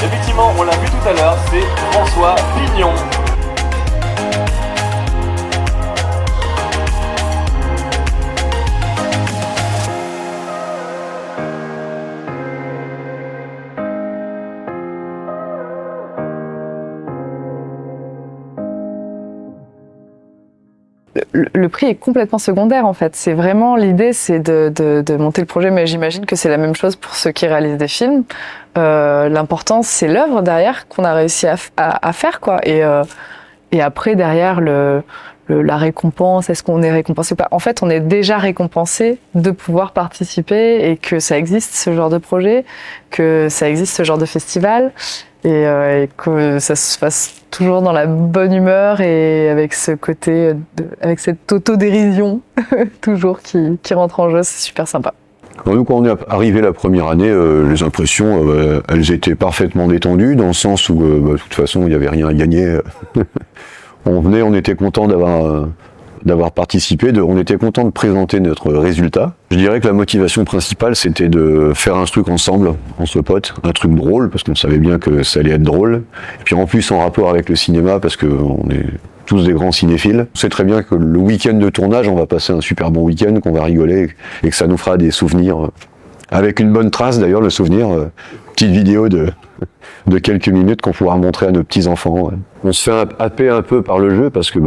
Effectivement, on l'a vu tout à l'heure, c'est François Pignon. Le prix est complètement secondaire en fait. C'est vraiment l'idée, c'est de monter le projet, mais j'imagine que c'est la même chose pour ceux qui réalisent des films. L'important, c'est l'œuvre derrière qu'on a réussi à faire, quoi. Et après, derrière, la récompense, est-ce qu'on est récompensé ou pas? En fait, on est déjà récompensé de pouvoir participer et que ça existe ce genre de projet, que ça existe ce genre de festival. Et que ça se fasse toujours dans la bonne humeur et avec ce côté, avec cette autodérision toujours qui rentre en jeu, c'est super sympa. Alors nous, quand on est arrivé la première année, les impressions, elles étaient parfaitement détendues, dans le sens où, de toute façon, il n'y avait rien à gagner. On venait, on était content d'avoir participé, on était content de présenter notre résultat. Je dirais que la motivation principale, c'était de faire un truc ensemble, entre potes, un truc drôle, parce qu'on savait bien que ça allait être drôle. Et puis en plus, en rapport avec le cinéma, parce qu'on est tous des grands cinéphiles. On sait très bien que le week-end de tournage, on va passer un super bon week-end, qu'on va rigoler, et que ça nous fera des souvenirs, avec une bonne trace d'ailleurs, le souvenir, petite vidéo de quelques minutes qu'on pourra montrer à nos petits-enfants. On se fait happer un peu par le jeu, parce que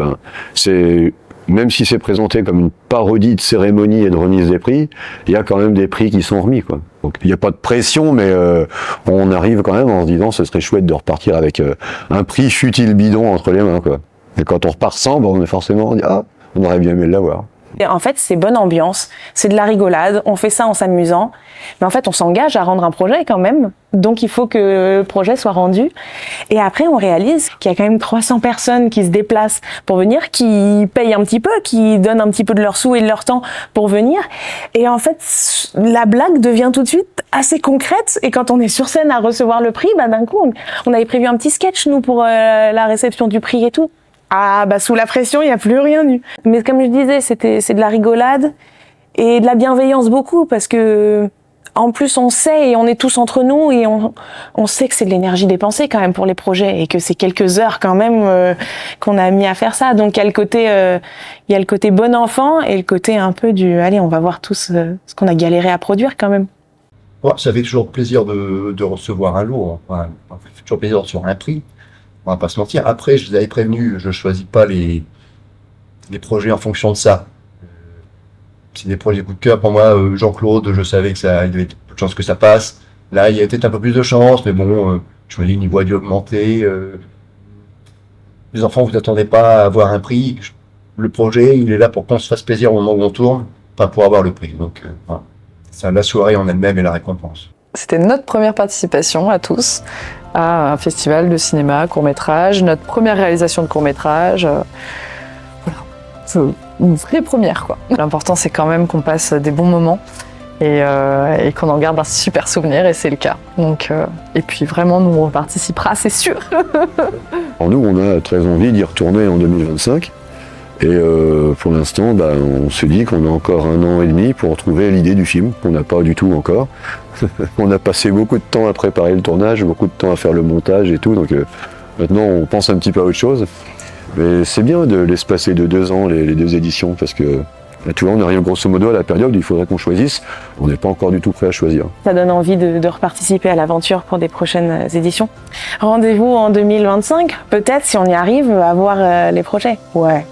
c'est... Même si c'est présenté comme une parodie de cérémonie et de remise des prix, il y a quand même des prix qui sont remis, quoi. Donc il n'y a pas de pression, mais on arrive quand même en se disant ce serait chouette de repartir avec un prix futile bidon entre les mains, quoi. Et quand on repart sans, on est forcément, on dit ah, on aurait bien aimé l'avoir. Et en fait, c'est bonne ambiance, c'est de la rigolade, on fait ça en s'amusant, mais en fait, on s'engage à rendre un projet quand même, donc il faut que le projet soit rendu. Et après, on réalise qu'il y a quand même 300 personnes qui se déplacent pour venir, qui payent un petit peu, qui donnent un petit peu de leurs sous et de leur temps pour venir. Et en fait, la blague devient tout de suite assez concrète. Et quand on est sur scène à recevoir le prix, bah, d'un coup, on avait prévu un petit sketch, nous, pour la réception du prix et tout. Ah, bah, sous la pression, il n'y a plus rien eu. Mais comme je disais, c'est de la rigolade et de la bienveillance beaucoup, parce que, en plus, on sait et on est tous entre nous et on sait que c'est de l'énergie dépensée quand même pour les projets et que c'est quelques heures quand même qu'on a mis à faire ça. Donc il y a le côté bon enfant et le côté un peu du allez, on va voir tous ce qu'on a galéré à produire quand même. Ouais, ça fait toujours plaisir de recevoir un lot. Enfin, ça fait toujours plaisir de recevoir un prix. On va pas se mentir. Après, je vous avais prévenu, je choisis pas les projets en fonction de ça. C'est des projets coup de cœur pour moi. Jean-Claude, je savais que il y avait peu de chances que ça passe. Là, il y avait peut-être un peu plus de chance, mais bon, je me dis, le niveau a dû augmenter. Les enfants, vous n'attendez pas à avoir un prix. Le projet, il est là pour qu'on se fasse plaisir au moment où on tourne, pas pour avoir le prix. Donc, voilà. C'est la soirée en elle-même et la récompense. C'était notre première participation à tous à un festival de cinéma court-métrage, notre première réalisation de court-métrage. Voilà. C'est une vraie première, quoi. L'important, c'est quand même qu'on passe des bons moments et qu'on en garde un super souvenir, et c'est le cas. Donc, et puis vraiment, nous, on participera, c'est sûr. Alors nous, on a très envie d'y retourner en 2025. Et pour l'instant, on se dit qu'on a encore 1 an et demi pour trouver l'idée du film, qu'on n'a pas du tout encore. On a passé beaucoup de temps à préparer le tournage, beaucoup de temps à faire le montage et tout, donc maintenant on pense un petit peu à autre chose. Mais c'est bien de l'espacer de 2 ans, les 2 éditions, parce que tu vois, on arrive grosso modo à la période où il faudrait qu'on choisisse. On n'est pas encore du tout prêt à choisir. Ça donne envie de reparticiper à l'aventure pour des prochaines éditions. Rendez-vous en 2025, peut-être si on y arrive, à voir les projets. Ouais.